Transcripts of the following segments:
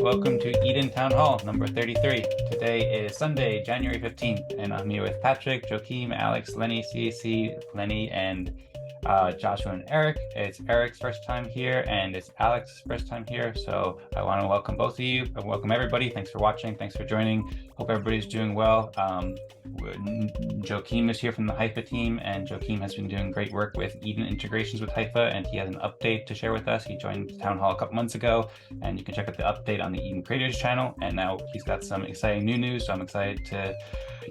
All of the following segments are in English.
welcome to Eden Town Hall number 33. Today is Sunday, January 15th, and I'm here with Patrick, Joachim, Alex, Lennie, CAC, Lennie, and Joshua and Eric. It's Eric's first time here, and it's Alex's first time here, so I want to welcome both of you, and welcome everybody. Thanks for watching, thanks for joining. Hope everybody's doing well. Joachim is here from the Hypha team, and Joachim has been doing great work with Eden integrations with Hypha, and he has an update to share with us. He joined the Town Hall a couple months ago, and you can check out the update on the Eden Creators channel, and now he's got some exciting new news, so I'm excited to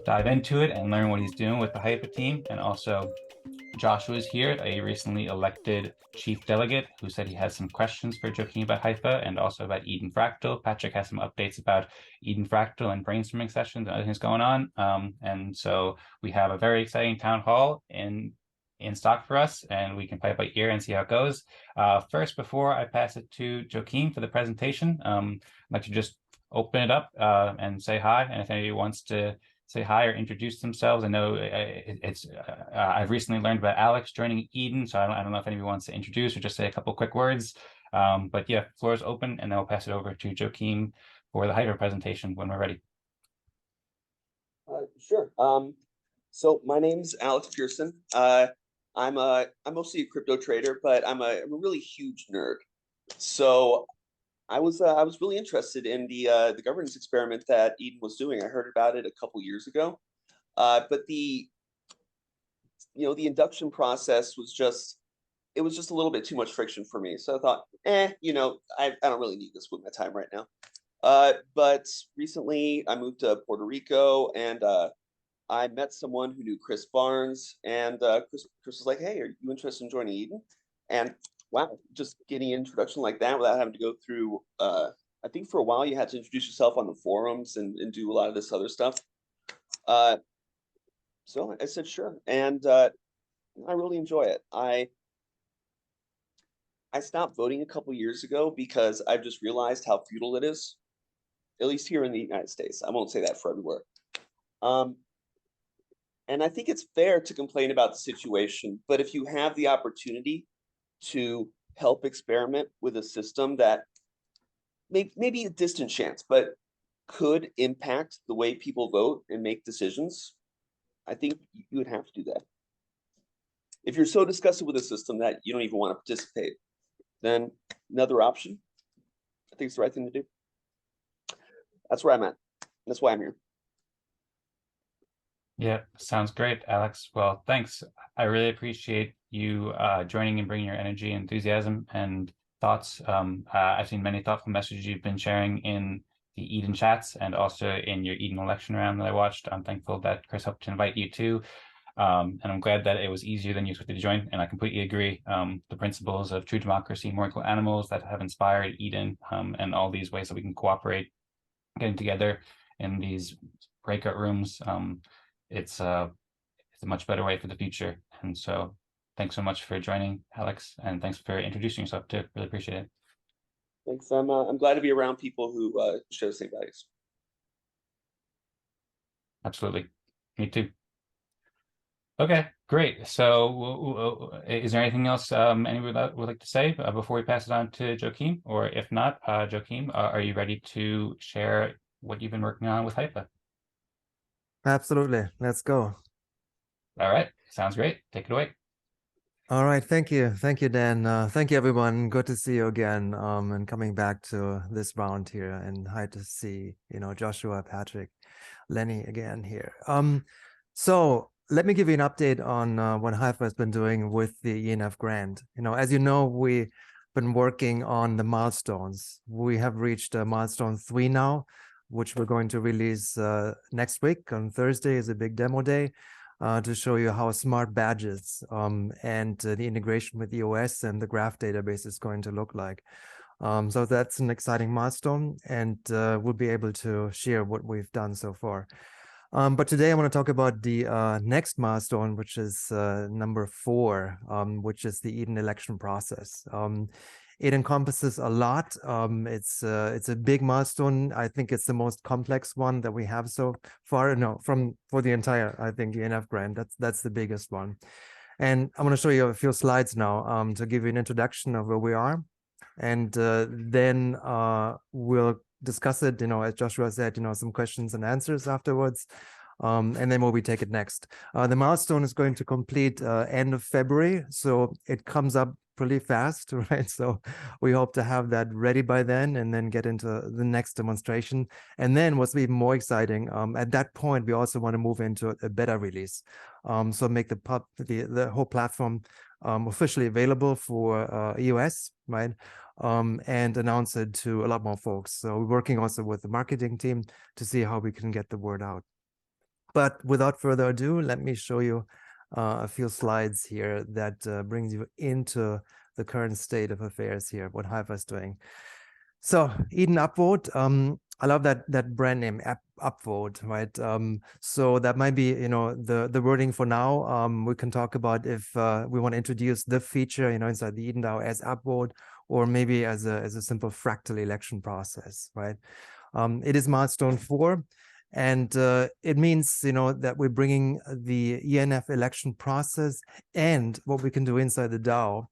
dive into it and learn what he's doing with the Hypha team. And also Joshua is here, a recently elected chief delegate, who said he has some questions for Joachim about Hypha and also about Eden Fractal. Patrick has some updates about Eden Fractal and brainstorming sessions and other things going on. And so we have a very exciting town hall in stock for us, and we can play it by ear and see how it goes. First, before I pass it to Joachim for the presentation, I'd like to just open it up and say hi. And if anybody wants to say hi or introduce themselves. I know I've recently learned about Alex joining Eden, so I don't know if anybody wants to introduce or just say a couple quick words. But yeah, floor is open, and then I'll pass it over to Joachim for the Hypha presentation when we're ready. Sure. So my name's Alex Pearson. I'm mostly a crypto trader, but I'm a really huge nerd. So I was really interested in the governance experiment that Eden was doing. I heard about it a couple years ago, but the induction process was just a little bit too much friction for me. So I thought, I don't really need this with my time right now. But recently I moved to Puerto Rico, and I met someone who knew Chris Barnes, and Chris was like, "Hey, are you interested in joining Eden?" And wow, just getting an introduction like that without having to go through, I think for a while you had to introduce yourself on the forums and do a lot of this other stuff. So I said, sure. And I really enjoy it. I stopped voting a couple years ago because I've just realized how futile it is, at least here in the United States. I won't say that for everywhere. And I think it's fair to complain about the situation, but if you have the opportunity to help experiment with a system that maybe a distant chance, but could impact the way people vote and make decisions, I think you would have to do that. If you're so disgusted with a system that you don't even want to participate, then another option, I think it's the right thing to do. That's where I'm at. That's why I'm here. Yeah, sounds great, Alex. Well, thanks. I really appreciate you joining and bringing your energy, enthusiasm, and thoughts. I've seen many thoughtful messages you've been sharing in the Eden chats and also in your Eden election round that I watched. I'm thankful that Chris helped to invite you too. And I'm glad that it was easier than you expected to join. And I completely agree. The principles of true democracy, more equal animals that have inspired Eden, and all these ways that we can cooperate, getting together in these breakout rooms. It's a much better way for the future. And so thanks so much for joining, Alex, and thanks for introducing yourself too. Really appreciate it. Thanks. I'm glad to be around people who share the same values. Absolutely. Me too. Okay, great. So is there anything else anyone would like to say before we pass it on to Joachim? Or if not, Joachim, are you ready to share what you've been working on with Hypha? Absolutely. Let's go. All right. Sounds great. Take it away. All right. Thank you. Thank you, Dan. Thank you, everyone. Good to see you again. And coming back to this round here, and hi to see, Joshua, Patrick, Lennie again here. So let me give you an update on what Hypha has been doing with the ENF grant. As you know, we've been working on the milestones. We have reached milestone 3 now, which we're going to release next week. On Thursday is a big demo day to show you how smart badges and the integration with EOS and the graph database is going to look like. So that's an exciting milestone, and we'll be able to share what we've done so far. But today I want to talk about the next milestone, which is number 4, which is the Eden election process. It encompasses a lot. It's a big milestone. I think it's the most complex one that we have so far. No, for the entire, I think, ENF grant. That's the biggest one. And I'm going to show you a few slides now to give you an introduction of where we are. And then we'll discuss it, as Joshua said, some questions and answers afterwards. And then where we take it next. The milestone is going to complete end of February, so it comes up pretty fast, right? So we hope to have that ready by then and then get into the next demonstration. And then what's even more exciting, at that point, we also want to move into a beta release. So make the whole platform officially available for EOS, right? And announce it to a lot more folks. So we're working also with the marketing team to see how we can get the word out. But without further ado, let me show you a few slides here that brings you into the current state of affairs here, what Hypha is doing. So Eden Upvote, I love that brand name, Upvote, right? So that might be, the wording for now. We can talk about if we want to introduce the feature, inside the Eden DAO as Upvote, or maybe as a simple fractal election process, right? It is milestone 4. And it means, that we're bringing the ENF election process and what we can do inside the DAO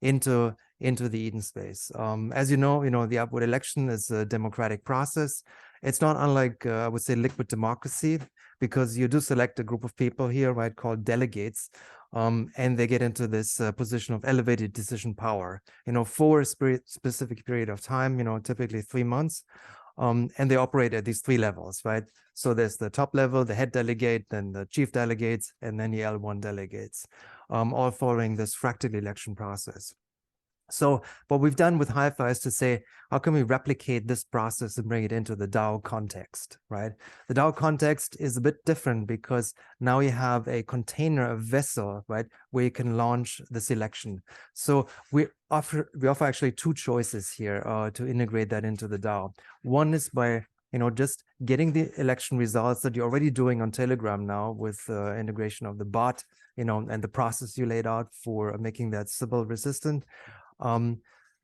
into the Eden space. As you know, the upvote election is a democratic process. It's not unlike, I would say, liquid democracy, because you do select a group of people here, right, called delegates, and they get into this position of elevated decision power, for a specific period of time, typically 3 months. And they operate at these 3 levels, right? So there's the top level, the head delegate, then the chief delegates, and then the L1 delegates, all following this fractal election process. So what we've done with Hypha is to say, how can we replicate this process and bring it into the DAO context, right? The DAO context is a bit different because now you have a container, a vessel, right, where you can launch the selection. So we offer actually 2 choices here to integrate that into the DAO. One is by just getting the election results that you're already doing on Telegram now with integration of the bot, and the process you laid out for making that Sybil resistant.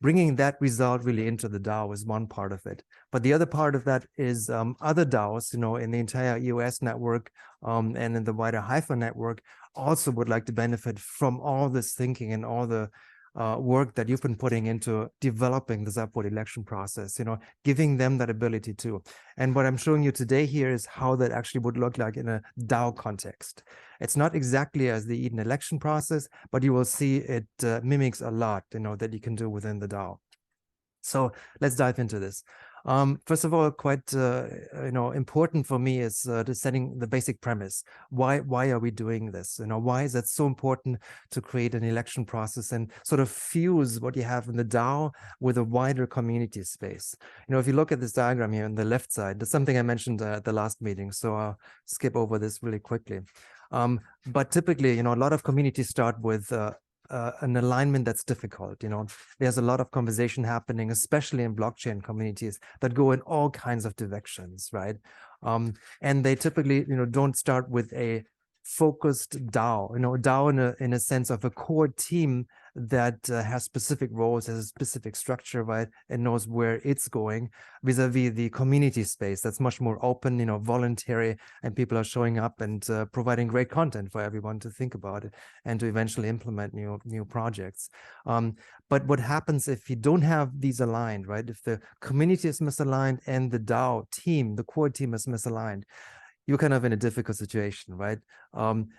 Bringing that result really into the DAO is one part of it. But the other part of that is other DAOs, in the entire EOS network and in the wider Hypha network also would like to benefit from all this thinking and all the work that you've been putting into developing this upvote election process, giving them that ability too. And what I'm showing you today here is how that actually would look like in a DAO context. It's not exactly as the Eden election process, but you will see it mimics a lot, that you can do within the DAO. So let's dive into this. First of all, quite important for me is just setting the basic premise. Why are we doing this? Why is that so important to create an election process and sort of fuse what you have in the DAO with a wider community space? If you look at this diagram here on the left side, that's something I mentioned at the last meeting, so I'll skip over this really quickly. But typically, a lot of communities start with an alignment that's difficult. There's a lot of conversation happening, especially in blockchain communities that go in all kinds of directions, right? And they typically, don't start with a focused DAO, DAO in a sense of a core team that has specific roles, has a specific structure, right, and knows where it's going, vis-a-vis the community space that's much more open, voluntary, and people are showing up and providing great content for everyone to think about it and to eventually implement new projects. But what happens if you don't have these aligned, right? If the community is misaligned and the DAO team, the core team is misaligned, you're kind of in a difficult situation, right?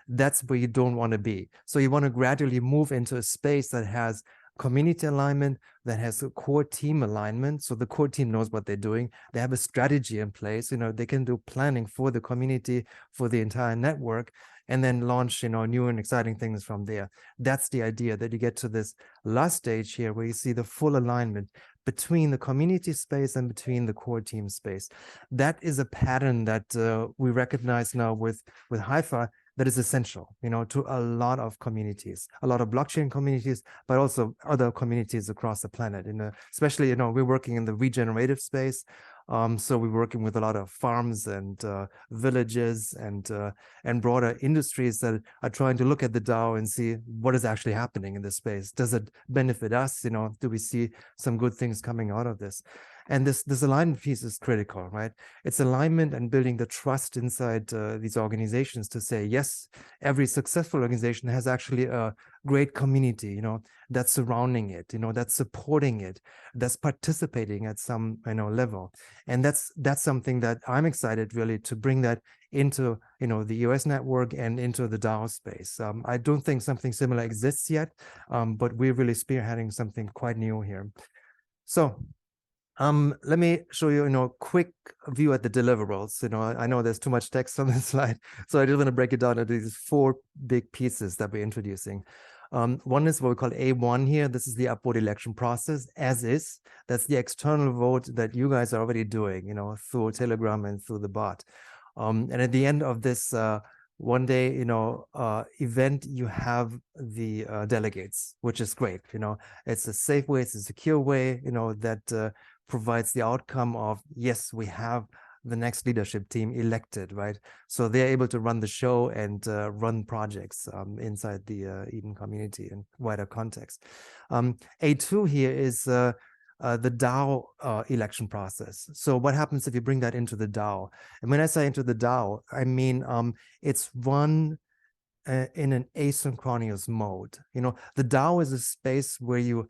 That's where you don't want to be. So you want to gradually move into a space that has community alignment, that has a core team alignment. So the core team knows what they're doing. They have a strategy in place. They can do planning for the community, for the entire network, and then launch, new and exciting things from there. That's the idea, that you get to this last stage here where you see the full alignment between the community space and between the core team space. That is a pattern that we recognize now with Hypha that is essential, to a lot of communities, a lot of blockchain communities, but also other communities across the planet. Especially, we're working in the regenerative space. So we're working with a lot of farms and villages and broader industries that are trying to look at the DAO and see what is actually happening in this space. Does it benefit us? Do we see some good things coming out of this? And this alignment piece is critical, right? It's alignment and building the trust inside these organizations to say, yes, every successful organization has actually a great community, you know, that's surrounding it, you know, that's supporting it, that's participating at some, you know, level. And that's something that I'm excited really to bring that into, you know, the EOS network and into the DAO space. I don't think something similar exists yet, but we're really spearheading something quite new here. So let me show you, you know, a quick view at the deliverables. You know, I know there's too much text on this slide, so I just want to break it down into these 4 big pieces that we're introducing. One is what we call A1 here. This is the upvote election process as is. That's the external vote that you guys are already doing, you know, through Telegram and through the bot. And at the end of this one day, you know, event, you have the delegates, which is great. You know, it's a safe way, it's a secure way, you know, that provides the outcome of, yes, we have the next leadership team elected, right? So they're able to run the show and run projects inside the Eden community and wider context. A2 here is the DAO election process. So what happens if you bring that into the DAO? And when I say into the DAO, I mean it's run in an asynchronous mode. You know, the DAO is a space where you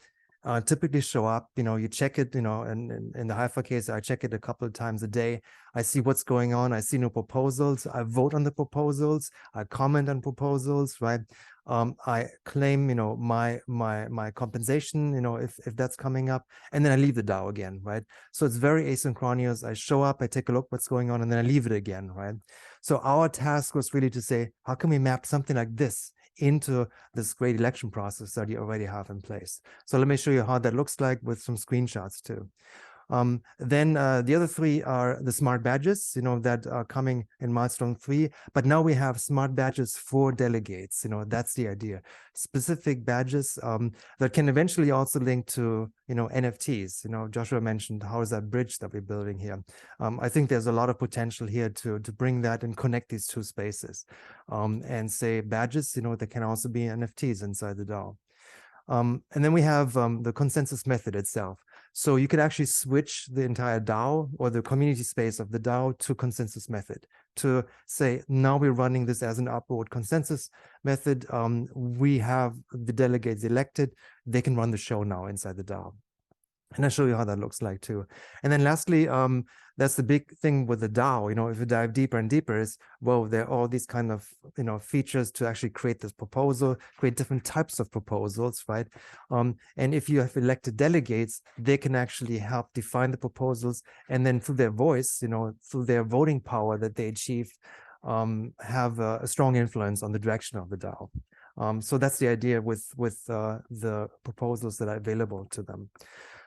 typically show up, you know, you check it, you know, and in the Hypha case, I check it a couple of times a day. I see what's going on. I see new proposals. I vote on the proposals. I comment on proposals, right? I claim, you know, my compensation, you know, if that's coming up, and then I leave the DAO again, right? So it's very asynchronous. I show up, I take a look what's going on, and then I leave it again, right? So our task was really to say, how can we map something like this into this great election process that you already have in place? So let me show you how that looks like with some screenshots too. Then the other 3 are the smart badges, you know, that are coming in milestone 3. But now we have smart badges for delegates. You know, that's the idea. Specific badges that can eventually also link to, you know, NFTs. You know, Joshua mentioned how is that bridge that we're building here. I think there's a lot of potential here to bring that and connect these 2 spaces and say badges, you know, that can also be NFTs inside the DAO. And then we have the consensus method itself. So you could actually switch the entire DAO or the community space of the DAO to consensus method to say, now we're running this as an upvote consensus method. We have the delegates elected. They can run the show now inside the DAO. And I'll show you how that looks like too. And then lastly, that's the big thing with the DAO, you know, if you dive deeper and deeper is, well, there are all these kind of, you know, features to actually create this proposal, create different types of proposals, right? And if you have elected delegates, they can actually help define the proposals. And then through their voice, you know, through their voting power that they achieve, have a strong influence on the direction of the DAO. So that's the idea with the proposals that are available to them.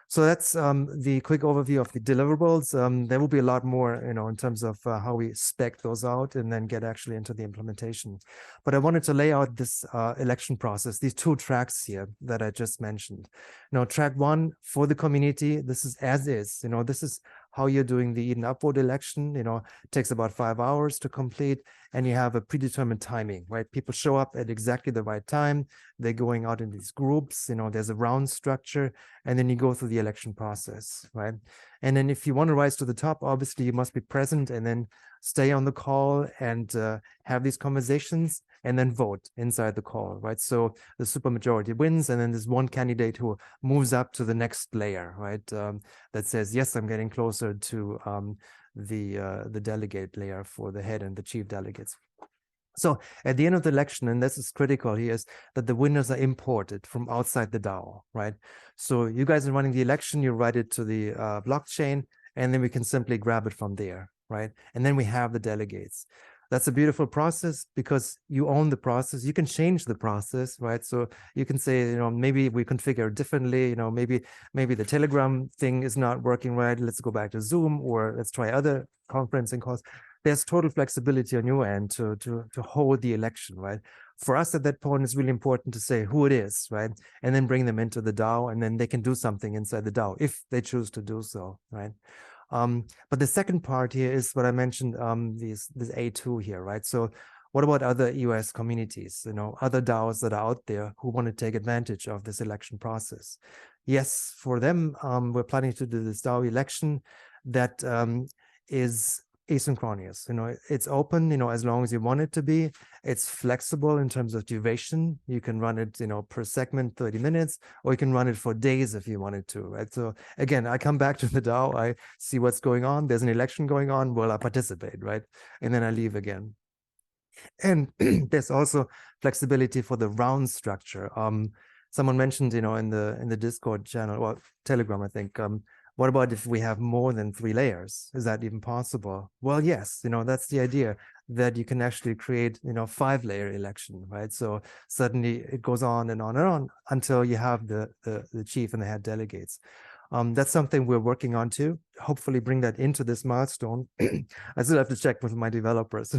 So that's the quick overview of the deliverables. There will be a lot more, you know, in terms of how we spec those out and then get actually into the implementation. But I wanted to lay out this election process, these 2 tracks here that I just mentioned. Now, track 1 for the community, this is as is, you know, this is how you're doing the Eden Upvote election. You know, it takes about 5 hours to complete, and you have a predetermined timing, right? People show up at exactly the right time. They're going out in these groups, you know, there's a round structure, and then you go through the election process, right? And then if you want to rise to the top, obviously you must be present and then stay on the call and have these conversations and then vote inside the call, right? So the supermajority wins, and then there's one candidate who moves up to the next layer, right? That says, yes, I'm getting closer to the delegate layer for the head and the chief delegates. So at the end of the election, and this is critical here, is that the winners are imported from outside the DAO, right? So you guys are running the election, you write it to the blockchain, and then we can simply grab it from there, right? And then we have the delegates. That's a beautiful process because you own the process. You can change the process, right? So you can say, you know, maybe we configure it differently. You know, maybe the Telegram thing is not working right. Let's go back to Zoom, or let's try other conferencing calls. There's total flexibility on your end to hold the election, right? For us at that point, it's really important to say who it is, right? And then bring them into the DAO, and then they can do something inside the DAO if they choose to do so, right? But the second part here is what I mentioned, this A2 here, right? So What about other EOS communities, other DAOs that are out there who want to take advantage of this election process? Yes, for them, we're planning to do this DAO election that is asynchronous. It's open, as long as you want it to be. It's flexible in terms of duration. You can run it, per segment, 30 minutes, or you can run it for days if you wanted to, right? So again, I come back to the DAO, I see what's going on. There's an election going on. Well, I participate, right? And then I leave again. And there's also flexibility for the round structure. Someone mentioned, in the Discord channel, or Telegram, I think, what about if we have more than 3 layers? Is that even possible? Well, yes, that's the idea, that you can actually create, 5-layer election, right? So suddenly it goes on and on and on until you have the chief and the head delegates. That's something we're working on too. Hopefully bring that into this milestone. I still have to check with my developers.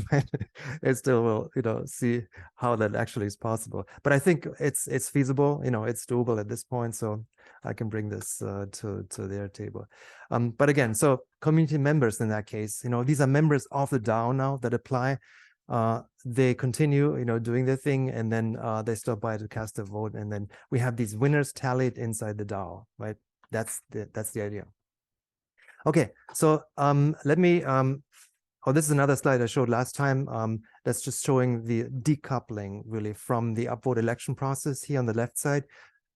I still will, see how that actually is possible. But I think it's feasible. It's doable at this point. So I can bring this to their table. But again, so community members in that case, these are members of the DAO now that apply. They continue, doing their thing, and then they stop by to cast a vote, and then we have these winners tallied inside the DAO, right? That's the idea. Okay, so let me this is another slide I showed last time. That's just showing the decoupling really from the upvote election process. Here on the left side,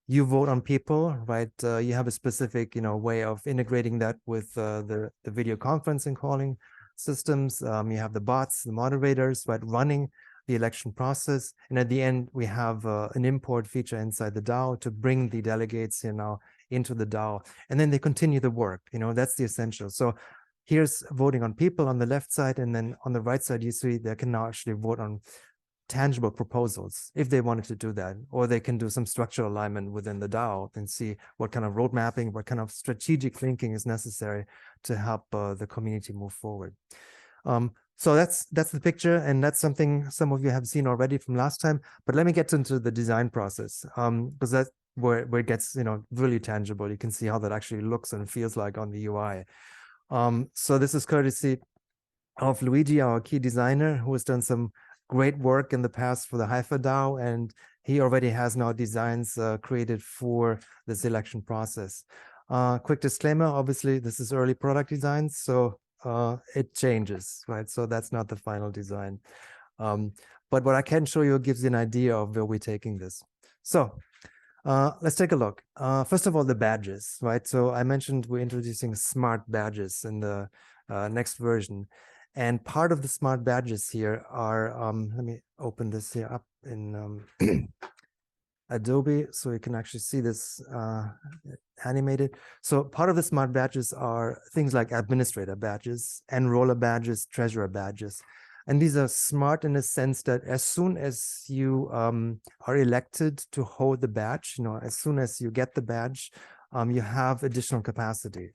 you vote on people, right? You have a specific way of integrating that with the video conferencing calling systems. You have the bots, the moderators, right, running the election process, and at the end we have an import feature inside the DAO to bring the delegates into the DAO, and then they continue the work. That's the essential. So here's voting on people on the left side, and then on the right side you see they can now actually vote on tangible proposals if they wanted to do that, or they can do some structural alignment within the DAO and see what kind of road mapping, what kind of strategic thinking is necessary to help the community move forward. So that's the picture, and that's something some of you have seen already from last time. But let me get into the design process, because that's where it gets really tangible. You can see how that actually looks and feels like on the UI. So this is courtesy of Luigi, our key designer, who has done some great work in the past for the Hypha DAO, and he already has now designs created for the selection process. Quick disclaimer, obviously this is early product design, so it changes, right? So that's not the final design. But what I can show you gives you an idea of where we're taking this. So let's take a look. First of all, the badges, right? So I mentioned we're introducing smart badges in the next version. And part of the smart badges here are, let me open this here up in Adobe so you can actually see this animated. So part of the smart badges are things like administrator badges, enroller badges, treasurer badges. And these are smart in the sense that as soon as you are elected to hold the badge, as soon as you get the badge, you have additional capacity.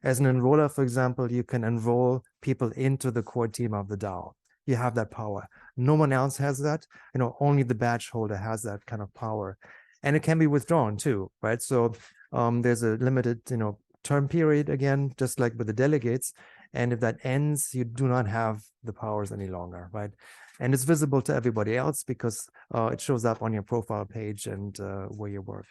As an enroller, for example, you can enroll people into the core team of the DAO. You have that power. No one else has that. Only the badge holder has that kind of power, and it can be withdrawn too, right? So there's a limited, term period again, just like with the delegates. And if that ends, you do not have the powers any longer, right? And it's visible to everybody else because it shows up on your profile page and where you work.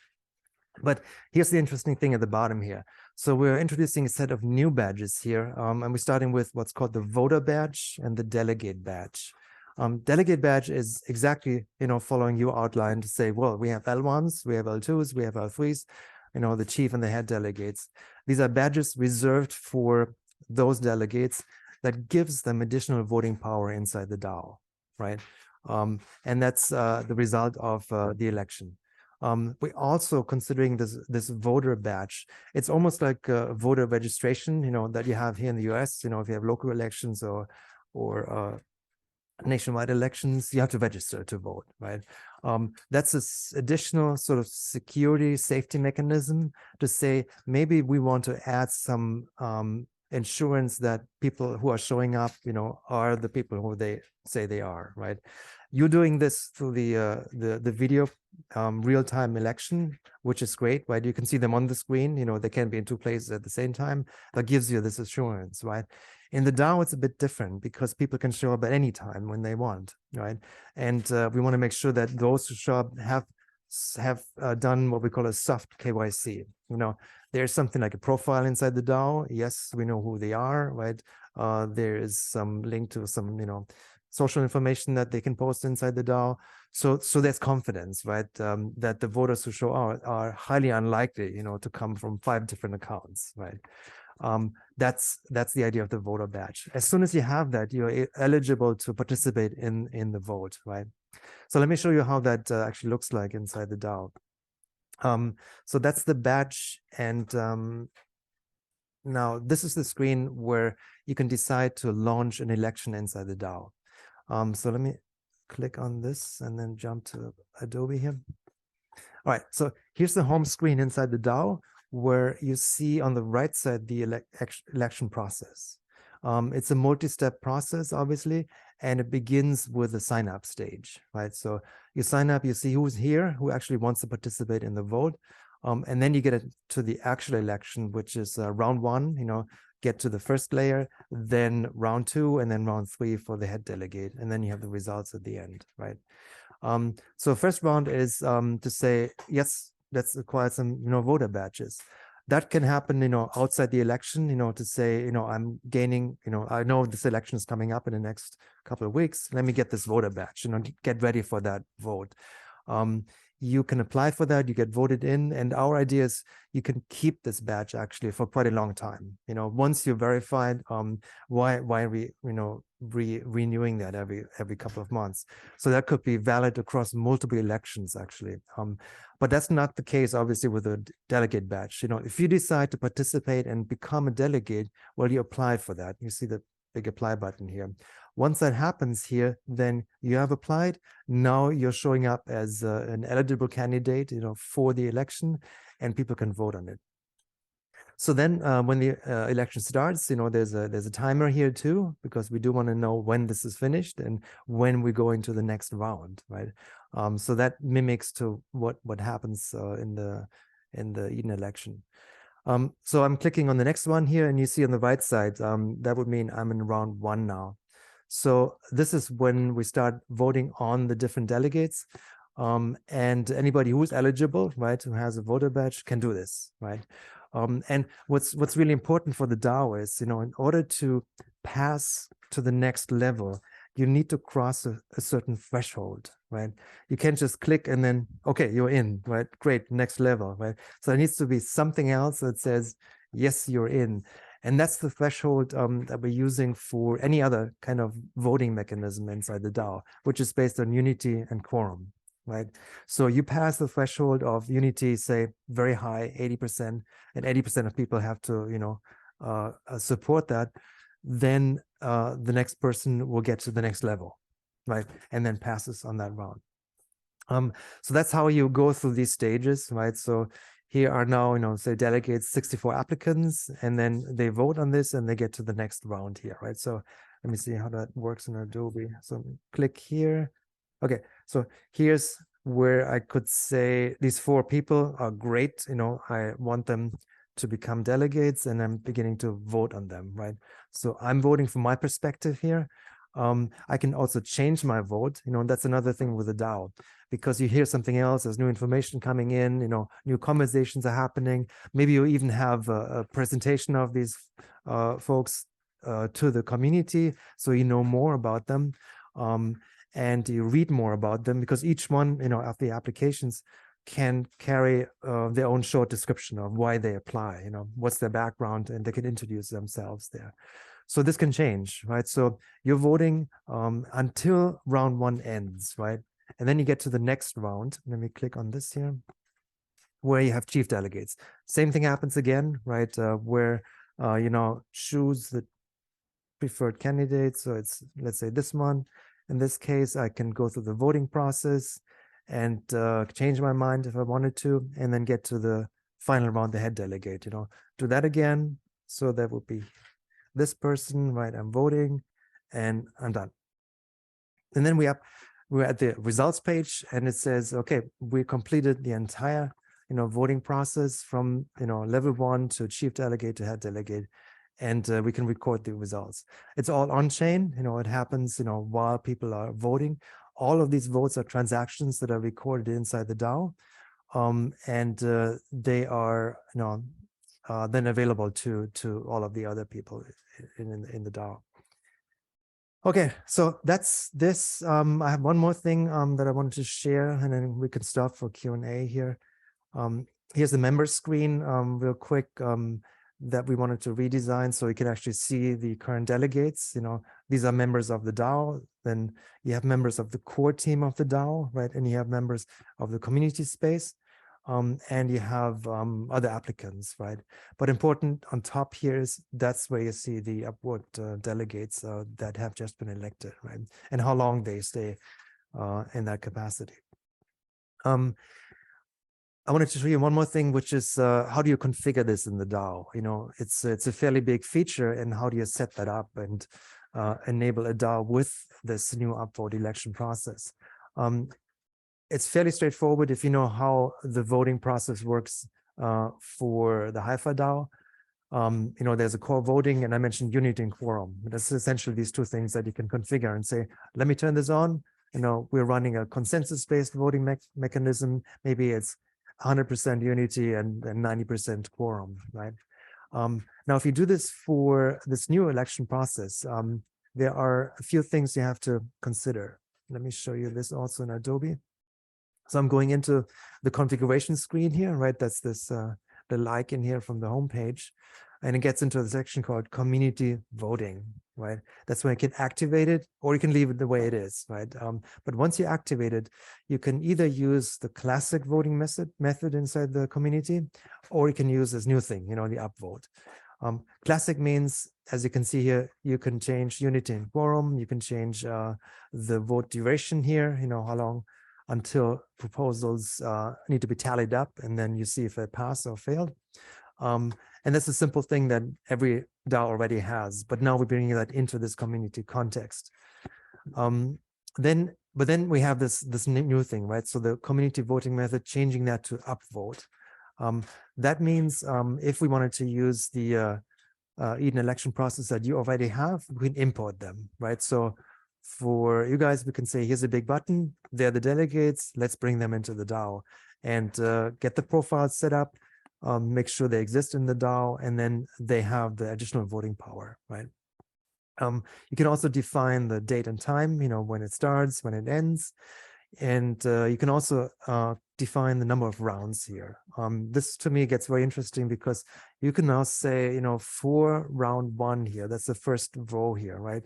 But here's the interesting thing at the bottom here. So we're introducing a set of new badges here, and we're starting with what's called the voter badge and the delegate badge. Delegate badge is exactly, following your outline to say, well, we have L1s, we have L2s, we have L3s, the chief and the head delegates. These are badges reserved for those delegates that gives them additional voting power inside the DAO, right? And that's the result of the election. We're also considering this voter badge. It's almost like voter registration, that you have here in the US. If you have local elections or nationwide elections, you have to register to vote, right? That's this additional sort of security safety mechanism to say maybe we want to add some insurance that people who are showing up, are the people who they say they are, right? You're doing this through the video real-time election, which is great, right? You can see them on the screen, they can be in two places at the same time. That gives you this assurance, right? In the DAO, it's a bit different because people can show up at any time when they want, right? And we want to make sure that those who show up have done what we call a soft KYC. There's something like a profile inside the DAO. Yes, we know who they are, right? There is some link to some, social information that they can post inside the DAO. So there's confidence, right? That the voters who show up are highly unlikely, to come from 5 different accounts, right? That's the idea of the voter badge. As soon as you have that, you're eligible to participate in the vote, right? So let me show you how that actually looks like inside the DAO. So that's the badge, and now this is the screen where you can decide to launch an election inside the DAO. So let me click on this and then jump to Adobe here. All right, so here's the home screen inside the DAO, where you see on the right side the election process. It's a multi-step process, obviously, and it begins with the sign-up stage, right? So you sign up, you see who's here, who actually wants to participate in the vote, and then you get to the actual election, which is round 1, get to the first layer, then round 2, and then round 3 for the head delegate, and then you have the results at the end, right? So first round is to say, yes, let's acquire some, voter badges. That can happen, outside the election, to say, I'm gaining, I know this election is coming up in the next couple of weeks. Let me get this voter badge, get ready for that vote. You can apply for that, you get voted in, and our idea is you can keep this badge actually for quite a long time. Once you're verified, why renewing that every couple of months? So that could be valid across multiple elections actually. But that's not the case, obviously, with a delegate badge. If you decide to participate and become a delegate, well, you apply for that. You see the big apply button here. Once that happens here, then you have applied. Now you're showing up as an eligible candidate, for the election, and people can vote on it. So then when the election starts, there's a timer here too, because we do want to know when this is finished and when we go into the next round, right? So that mimics to what happens in the Eden election. So I'm clicking on the next one here, and you see on the right side, that would mean I'm in round 1 now. So this is when we start voting on the different delegates, and anybody who's eligible, right, who has a voter badge can do this, right? And what's really important for the DAO is, in order to pass to the next level, you need to cross a certain threshold, right? You can't just click and then, okay, you're in, right? Great, next level, right? So there needs to be something else that says, yes, you're in. And that's the threshold that we're using for any other kind of voting mechanism inside the DAO, which is based on unity and quorum, right? So you pass the threshold of unity, say very high, 80%, and 80% of people have to, support that. Then the next person will get to the next level, right? And then passes on that round. So that's how you go through these stages, right? So here are now, say delegates, 64 applicants, and then they vote on this and they get to the next round here, right? So let me see how that works in Adobe. So click here. Okay, so here's where I could say these 4 people are great. I want them to become delegates, and I'm beginning to vote on them, right? So I'm voting from my perspective here. I can also change my vote, and that's another thing with the DAO, because you hear something else, there's new information coming in, new conversations are happening. Maybe you even have a presentation of these folks to the community, so you know more about them, and you read more about them, because each one, of the applications can carry their own short description of why they apply, what's their background, and they can introduce themselves there. So this can change, right? So you're voting until round 1 ends, right? And then you get to the next round. Let me click on this here, where you have chief delegates. Same thing happens again, right? Where choose the preferred candidate. So it's, let's say, this one. In this case, I can go through the voting process and change my mind if I wanted to, and then get to the final round, the head delegate. Do that again. So that would be this person, right? I'm voting and I'm done. And then we're at the results page and it says, okay, we completed the entire, voting process from, level 1 to chief delegate to head delegate. And we can record the results. It's all on chain, it happens, while people are voting. All of these votes are transactions that are recorded inside the DAO. And they are, then available to all of the other people in the DAO. Okay, so that's this. I have one more thing that I wanted to share, and then we can stop for Q&A here. Here's the member screen real quick that we wanted to redesign so you can actually see the current delegates. These are members of the DAO. Then you have members of the core team of the DAO, right? And you have members of the community space. And you have other applicants, right? But important on top here is that's where you see the Upvote delegates that have just been elected, right? And how long they stay in that capacity. I wanted to show you one more thing, which is how do you configure this in the DAO? It's a fairly big feature, and how do you set that up and enable a DAO with this new Upvote election process? It's fairly straightforward if you know how the voting process works for the Hypha DAO. There's a core voting, and I mentioned unity and quorum. That's essentially these two things that you can configure and say, let me turn this on. We're running a consensus-based voting mechanism. Maybe it's 100% unity and 90% quorum, right? Now, if you do this for this new election process, there are a few things you have to consider. Let me show you this also in Adobe. So I'm going into the configuration screen here, right? That's this the like in here from the home page, and it gets into the section called community voting, right? That's where you can activate it, or you can leave it the way it is, right? But once you activate it, you can either use the classic voting method inside the community, or you can use this new thing, the upvote. Classic means, as you can see here, you can change unity and quorum. You can change the vote duration here, how long until proposals need to be tallied up, and then you see if they pass or failed. And that's a simple thing that every DAO already has, but now we're bringing that into this community context. But then we have this new thing, right? So the community voting method, changing that to upvote. That means if we wanted to use the Eden election process that you already have, we can import them, right? So for you guys, we can say, here's a big button. They're the delegates. Let's bring them into the DAO and get the profiles set up, make sure they exist in the DAO, and then they have the additional voting power, right? You can also define the date and time, when it starts, when it ends. And you can also define the number of rounds here. This to me gets very interesting because you can now say, for round 1 here, that's the first row here, right?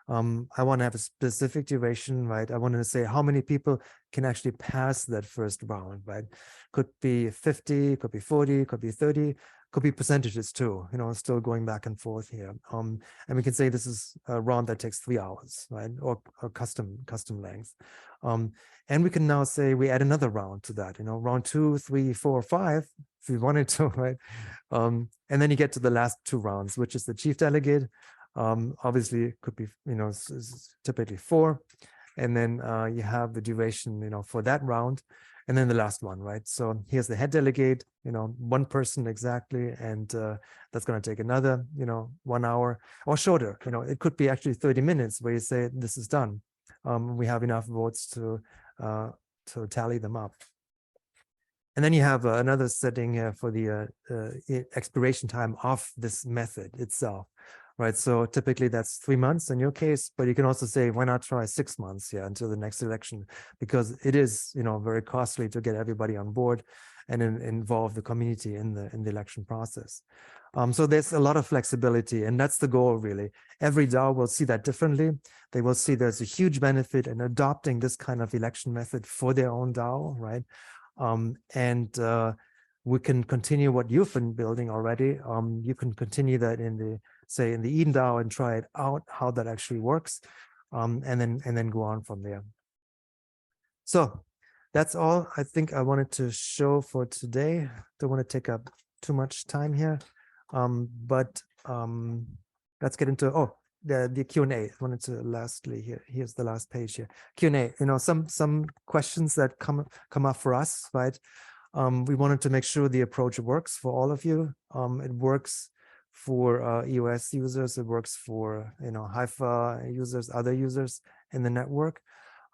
I want to have a specific duration, right? I want to say how many people can actually pass that first round, right? Could be 50, could be 40, could be 30, could be percentages too, still going back and forth here. And we can say this is a round that takes 3 hours, right? Or custom length. And we can now say we add another round to that, round 2, 3, 4, 5, if we wanted to, right? And then you get to the last 2 rounds, which is the chief delegate. Obviously it could be, typically 4. And then you have the duration, for that round. And then the last one, right? So here's the head delegate, 1 person exactly. And that's going to take another, 1 hour or shorter. It could be actually 30 minutes where you say this is done. We have enough votes to tally them up. And then you have another setting here for the expiration time of this method itself, right? So typically that's 3 months in your case, but you can also say, why not try 6 months until the next election? Because it is, very costly to get everybody on board and involve the community in the election process. So there's a lot of flexibility, and that's the goal, really. Every DAO will see that differently. They will see there's a huge benefit in adopting this kind of election method for their own DAO, right? We can continue what you've been building already. You can continue that in the Eden DAO and try it out, how that actually works, and then go on from there. So that's all I think I wanted to show for today. Don't want to take up too much time here, but let's get into the Q&A. I wanted to lastly here's the last page here. Q&A. Some questions that come up for us, right? We wanted to make sure the approach works for all of you. It works for EOS users. It works for Hypha users, other users in the network.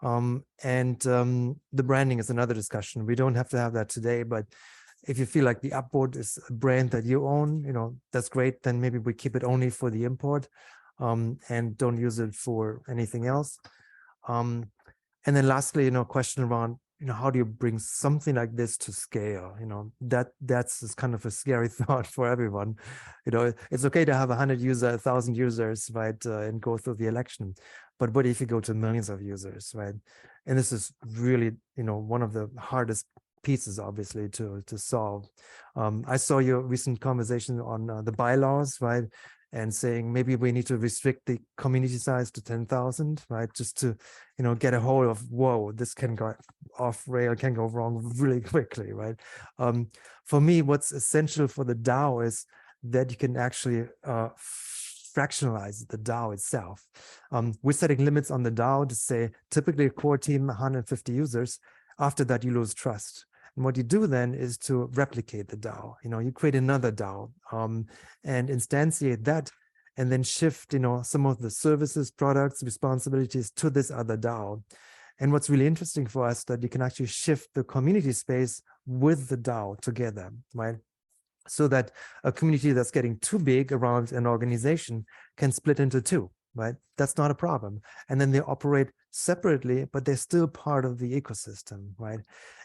The branding is another discussion. We don't have to have that today, but if you feel like the Upvote is a brand that you own, that's great. Then maybe we keep it only for the import and don't use it for anything else. And then lastly, question around, how do you bring something like this to scale? That's kind of a scary thought for everyone. It's okay to have 100 users, 1,000 users, right, and go through the election. But what if you go to millions of users, right? And this is really, one of the hardest pieces, obviously, to solve. I saw your recent conversation on the bylaws, right? And saying maybe we need to restrict the community size to 10,000, right? Just to, get a hold of, whoa, this can go off rail, can go wrong really quickly, right? For me, what's essential for the DAO is that you can actually fractionalize the DAO itself. We're setting limits on the DAO to say, typically a core team, 150 users. After that, you lose trust. And what you do then is to replicate the DAO. You create another DAO and instantiate that, and then shift, some of the services, products, responsibilities to this other DAO. And what's really interesting for us that you can actually shift the community space with the DAO together, right? So that a community that's getting too big around an organization can split into two, right? That's not a problem. And then they operate separately, but they're still part of the ecosystem, right?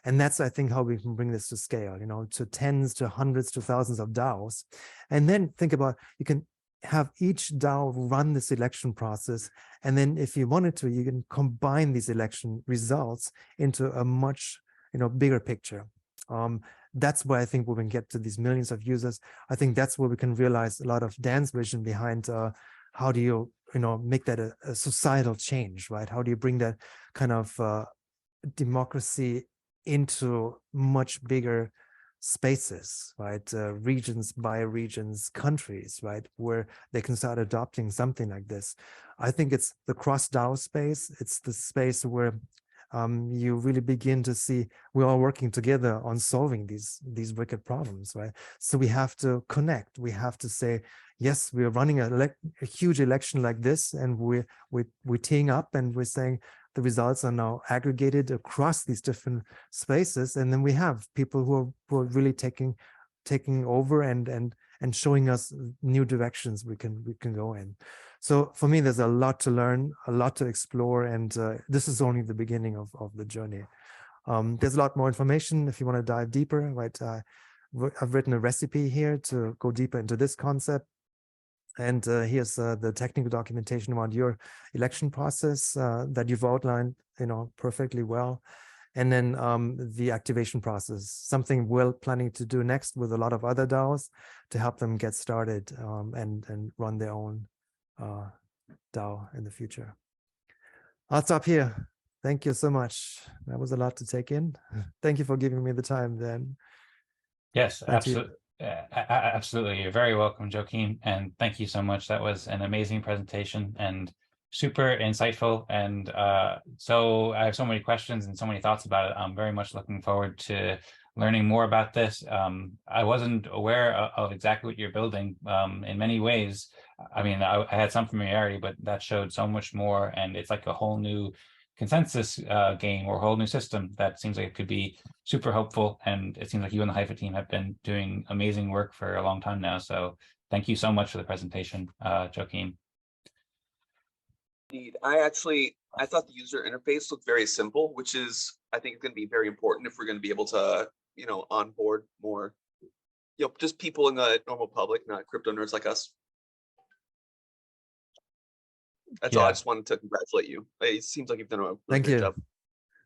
And that's, I think, how we can bring this to scale, to tens, to hundreds, to thousands of DAOs. And then think about, you can have each DAO run this election process. And then if you wanted to, you can combine these election results into a much, bigger picture. That's where I think we can get to these millions of users. I think that's where we can realize a lot of Dan's vision behind how do you, make that a societal change, right? How do you bring that kind of democracy into much bigger spaces, right? Regions by regions, countries, right? Where they can start adopting something like this. I think it's the cross DAO space. It's the space where you really begin to see we're all working together on solving these wicked problems, right? So we have to connect. We have to say, yes, we're running a huge election like this, and we're teeing up, and we're saying the results are now aggregated across these different spaces, and then we have people who are really taking over and showing us new directions we can go in. So for me, there's a lot to learn, a lot to explore, and this is only the beginning of the journey. There's a lot more information if you want to dive deeper, right? I've written a recipe here to go deeper into this concept. And here's the technical documentation around your election process that you've outlined, perfectly well. And then the activation process, something we're planning to do next with a lot of other DAOs to help them get started and run their own DAO in the future. I'll stop here. Thank you so much. That was a lot to take in. Thank you for giving me the time, Dan. Yes, absolutely. Absolutely. You're very welcome, Joachim. And thank you so much. That was an amazing presentation and super insightful. And so I have so many questions and so many thoughts about it. I'm very much looking forward to learning more about this. I wasn't aware of exactly what you're building in many ways. I mean, I had some familiarity, but that showed so much more. And it's like a whole new consensus game or a whole new system that seems like it could be super helpful. And it seems like you and the Hypha team have been doing amazing work for a long time now. So thank you so much for the presentation, Joachim. Indeed. I thought the user interface looked very simple, which is, I think, going to be very important if we're going to be able to, onboard more, just people in the normal public, not crypto nerds like us. That's all. I just wanted to congratulate you. It seems like you've done a really great job.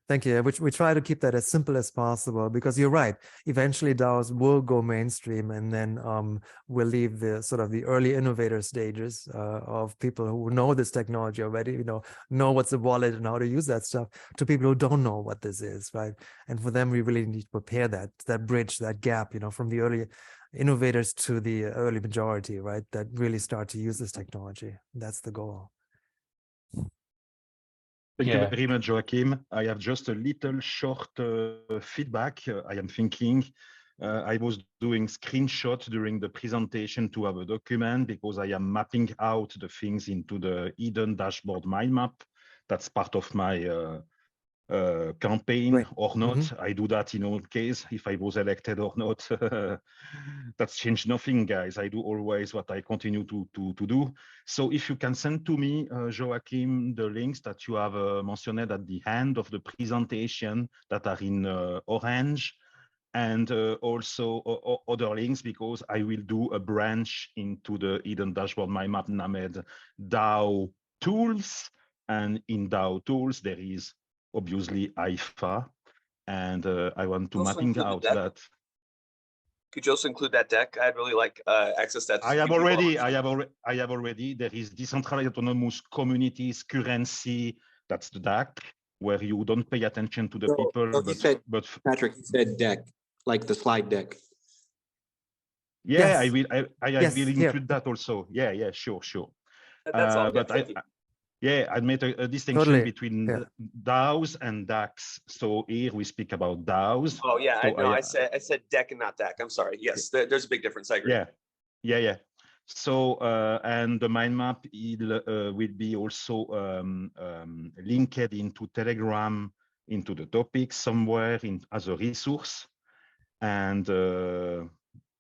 Thank you. We try to keep that as simple as possible, because you're right. Eventually DAOs will go mainstream, and then we'll leave the sort of the early innovator stages of people who know this technology already, know what's a wallet and how to use that stuff, to people who don't know what this is, right? And for them, we really need to prepare that bridge, that gap, from the early innovators to the early majority, right? That really start to use this technology. That's the goal. Thank Yeah. you very much, Joachim. I have just a little short feedback. I am thinking I was doing screenshots during the presentation to have a document because I am mapping out the things into the Eden dashboard mindmap. That's part of my campaign Right. or not. I do that in all case, if I was elected or not. That's changed nothing, guys. I do always what I continue to do. So if you can send to me, Joachim, the links that you have mentioned at the end of the presentation that are in orange, and also other links, because I will do a branch into the Eden dashboard mindmap named DAO tools. And in DAO tools, there is obviously Hypha, and I want to Also mapping include the out deck. that. Could you also include that deck? I'd really like access to that. I have already. There is decentralized autonomous communities currency. That's the DAC, where you don't pay attention to the people. No, Patrick, he said deck, like the slide deck. Yeah, Yes. I will include that also. Yeah, sure. That's all. But I made a distinction between DAOs and DACs. So here we speak about DAOs. Oh yeah, so I said deck and not DAC. I'm sorry. Yes, there's a big difference. I agree. Yeah. So and the mind map will be also linked into Telegram, into the topic somewhere as a resource, and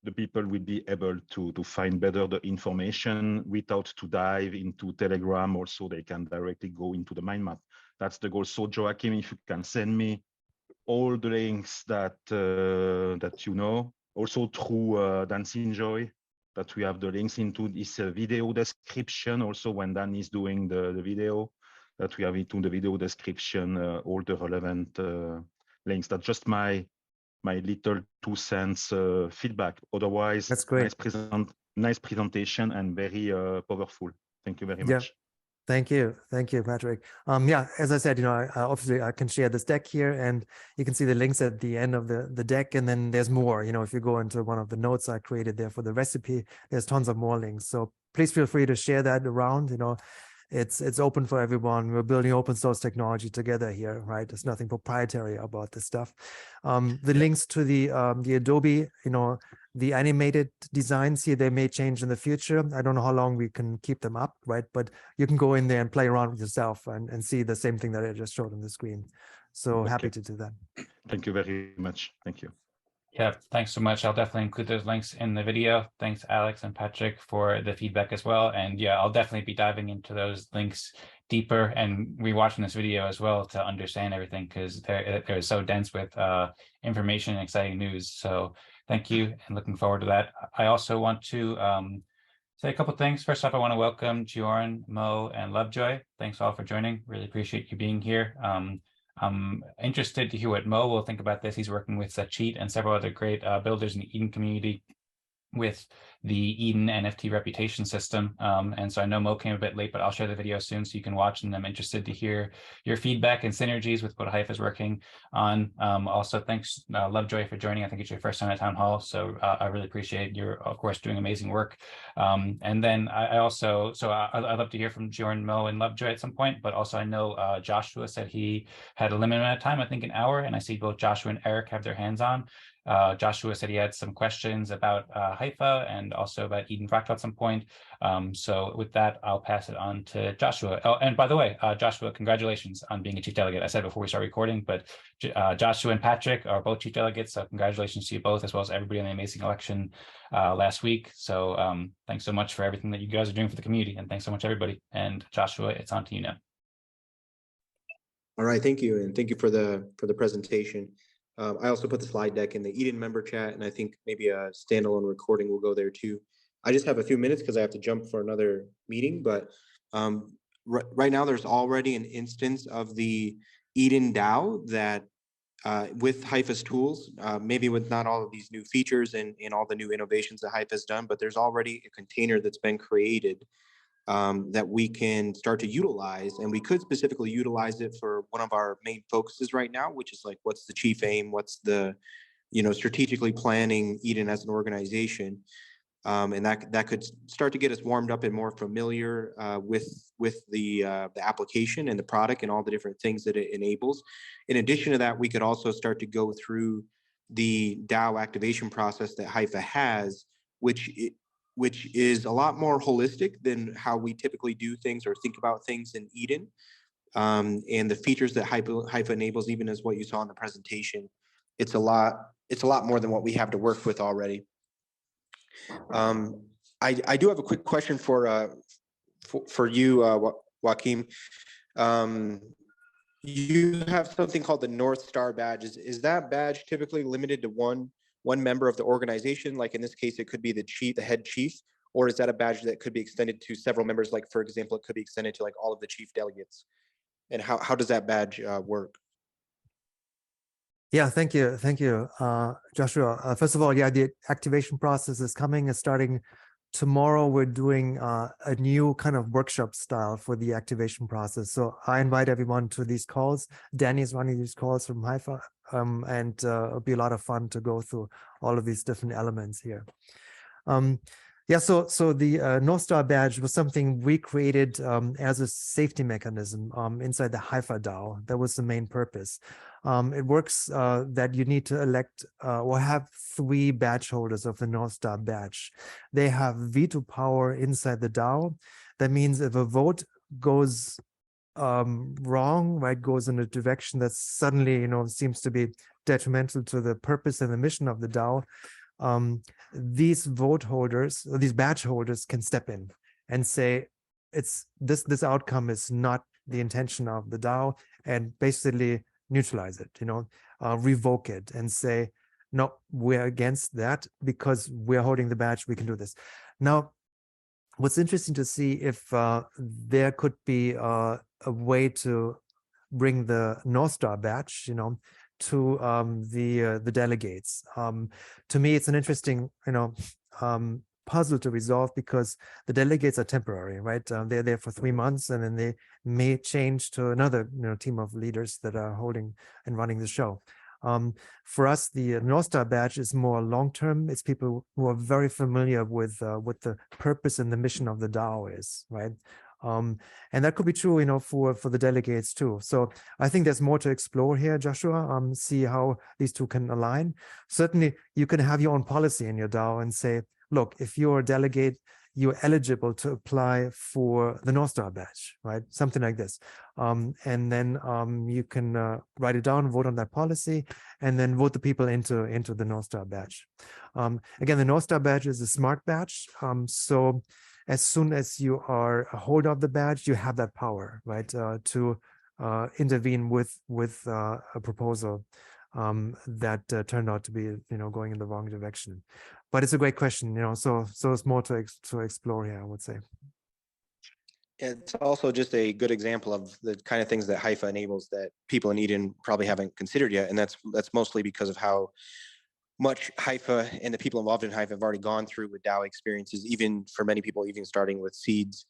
the people will be able to find better the information without to dive into Telegram. Also, they can directly go into the mind map. That's the goal. So Joachim, if you can send me all the links that that you know, also through Dancing Joy, that we have the links into this video description. Also, when Dan is doing the video, that we have into the video description all the relevant links. That's just my little 2 cents feedback. Otherwise, that's great. Nice presentation and very powerful. Thank you very much. Thank you, Patrick. Yeah, as I said, obviously I can share this deck here, and you can see the links at the end of the deck, and then there's more. If you go into one of the notes I created there for the recipe, there's tons of more links. So please feel free to share that around. It's open for everyone. We're building open source technology together here, right? There's nothing proprietary about this stuff. The links to the Adobe, the animated designs here, they may change in the future. I don't know how long we can keep them up, right? But you can go in there and play around with yourself and see the same thing that I just showed on the screen. So happy to do that. Thank you very much. Thank you. Yeah, thanks so much. I'll definitely include those links in the video. Thanks, Alex and Patrick, for the feedback as well. And yeah, I'll definitely be diving into those links deeper and rewatching this video as well to understand everything, because they're so dense with information and exciting news. So thank you, and looking forward to that. I also want to say a couple of things. First off, I want to welcome Jiyon, Mo, and Lovejoy. Thanks all for joining. Really appreciate you being here. I'm interested to hear what Mo will think about this. He's working with Cheat and several other great builders in the Eden community with the Eden NFT reputation system. And so I know Mo came a bit late, but I'll share the video soon so you can watch, and I'm interested to hear your feedback and synergies with what Hypha is working on. Also, thanks, Lovejoy, for joining. I think it's your first time at Town Hall, so I really appreciate your, of course, doing amazing work. And then I'd love to hear from Jiyon, Mo, and Lovejoy at some point, but also I know Joshua said he had a limited amount of time, I think an hour, and I see both Joshua and Eric have their hands on. Joshua said he had some questions about Hypha and also about Eden Fractal at some point. So with that, I'll pass it on to Joshua. Oh, and by the way, Joshua, congratulations on being a chief delegate. I said before we start recording, but Joshua and Patrick are both chief delegates. So congratulations to you both, as well as everybody on the amazing election last week. So thanks so much for everything that you guys are doing for the community. And thanks so much, everybody. And Joshua, it's on to you now. All right, thank you. And thank you for the presentation. I also put the slide deck in the Eden member chat, and I think maybe a standalone recording will go there too. I just have a few minutes because I have to jump for another meeting, but right now there's already an instance of the Eden DAO that with Hypha's tools, maybe with not all of these new features and all the new innovations that Hypha's done, but there's already a container that's been created that we can start to utilize, and we could specifically utilize it for one of our main focuses right now, which is like, what's the chief aim, what's the strategically planning Eden as an organization. And that could start to get us warmed up and more familiar with the application and the product and all the different things that it enables. In addition to that, we could also start to go through the DAO activation process that Hypha has, which is a lot more holistic than how we typically do things or think about things in Eden. And the features that Hypha enables, even as what you saw in the presentation, it's a lot more than what we have to work with already. I do have a quick question for you, Joachim. You have something called the northstar badge. Is that badge typically limited to one member of the organization? Like in this case, it could be the head chief, or is that a badge that could be extended to several members? Like for example, it could be extended to like all of the chief delegates. And how does that badge work? Yeah, thank you, Joshua. First of all, yeah, the activation process is coming. It's starting tomorrow. We're doing a new kind of workshop style for the activation process. So I invite everyone to these calls. Danny is running these calls from Hypha, and it'll be a lot of fun to go through all of these different elements here. Yeah, so the northstar badge was something we created as a safety mechanism inside the Hypha DAO. That was the main purpose. It works that you need to elect or have 3 badge holders of the northstar badge. They have veto power inside the DAO. That means if a vote goes wrong, right, goes in a direction that suddenly, seems to be detrimental to the purpose and the mission of the DAO, these vote holders, or these badge holders, can step in and say, this outcome is not the intention of the DAO, and basically neutralize it, revoke it and say, no, we're against that because we're holding the badge, we can do this. Now, what's interesting to see if there could be a way to bring the northstar badge, to the delegates. To me, it's an interesting, puzzle to resolve, because the delegates are temporary, right? They're there for 3 months, and then they may change to another, team of leaders that are holding and running the show. For us, the northstar badge is more long-term. It's people who are very familiar with what the purpose and the mission of the DAO is, right? And that could be true, for the delegates too. So I think there's more to explore here, Joshua. See how these two can align. Certainly, you can have your own policy in your DAO and say, look, if you're a delegate, you're eligible to apply for the northstar badge, right? Something like this. And then you can write it down, vote on that policy, and then vote the people into the northstar badge. Again, the northstar badge is a smart badge. So as soon as you are a holder of the badge, you have that power, right, to intervene with a proposal that turned out to be, going in the wrong direction. But it's a great question, so it's more to explore here, I would say. It's also just a good example of the kind of things that Hypha enables that people in Eden probably haven't considered yet, and that's mostly because of how much Hypha and the people involved in Hypha have already gone through with DAO experiences, even for many people, even starting with seeds,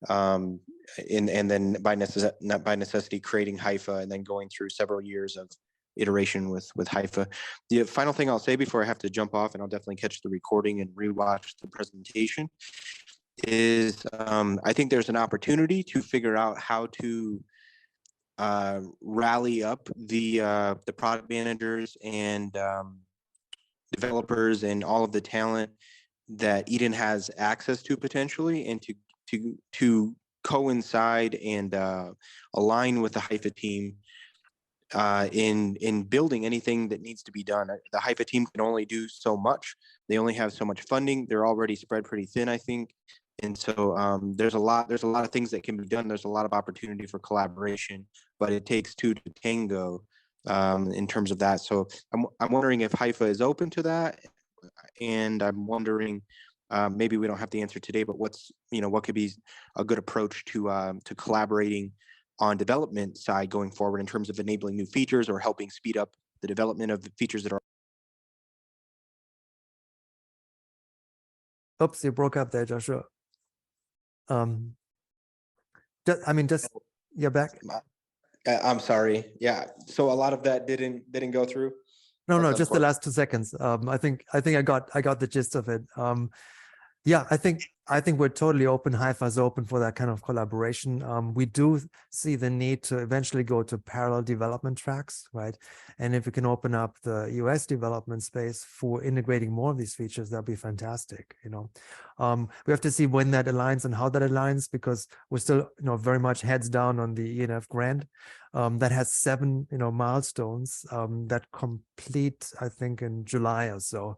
and then by necessity creating Hypha, and then going through several years of iteration with Hypha. The final thing I'll say before I have to jump off, and I'll definitely catch the recording and rewatch the presentation, is I think there's an opportunity to figure out how to rally up the product managers and developers and all of the talent that Eden has access to potentially, and to coincide and align with the Hypha team in building anything that needs to be done. The Hypha team can only do so much. They only have so much funding. They're already spread pretty thin, I think. And so there's a lot of things that can be done. There's a lot of opportunity for collaboration, but it takes 2 to tango in terms of that. So I'm wondering if Hypha is open to that, and I'm wondering, maybe we don't have the answer today, but what could be a good approach to collaborating on development side going forward in terms of enabling new features or helping speed up the development of the features that are. Oops, you broke up there, Joshua. You're back. I'm sorry. Yeah. So a lot of that didn't go through. No, That's just the important. last 2 seconds. I think I got the gist of it. Yeah, I think we're totally open. Hypha is open for that kind of collaboration. We do see the need to eventually go to parallel development tracks, right? And if we can open up the EOS development space for integrating more of these features, that'd be fantastic. We have to see when that aligns and how that aligns, because we're still, very much heads down on the ENF grant that has 7, milestones that complete, I think, in July or so.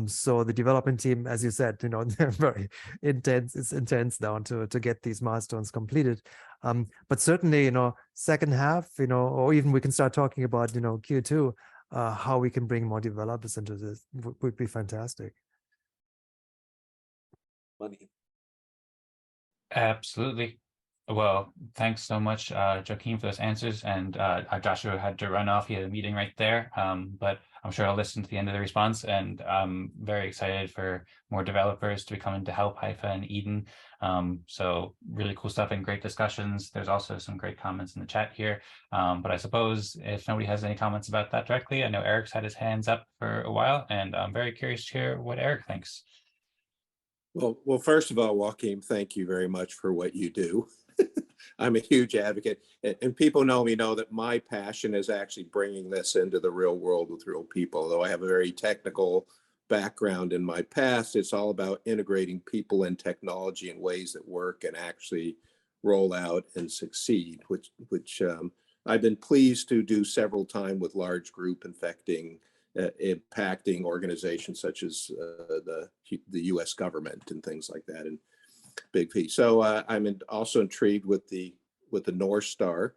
So the development team, as you said, they're very intense. It's intense now to get these milestones completed. But certainly, second half, or even we can start talking about, Q2, how we can bring more developers into this would be fantastic. Money. Absolutely. Well, thanks so much, Joachim, for those answers. And Joshua had to run off. He had a meeting right there. But I'm sure I'll listen to the end of the response. And I'm very excited for more developers to be coming to help Hypha and Eden. So really cool stuff and great discussions. There's also some great comments in the chat here. But I suppose if nobody has any comments about that directly, I know Eric's had his hands up for a while, and I'm very curious to hear what Eric thinks. Well, first of all, Joachim, thank you very much for what you do. I'm a huge advocate, and people know that my passion is actually bringing this into the real world with real people. Though I have a very technical background in my past, it's all about integrating people and technology in ways that work and actually roll out and succeed, which I've been pleased to do several times with large group impacting organizations such as the U.S. government and things like that, and big piece. So I'm also intrigued with the northstar.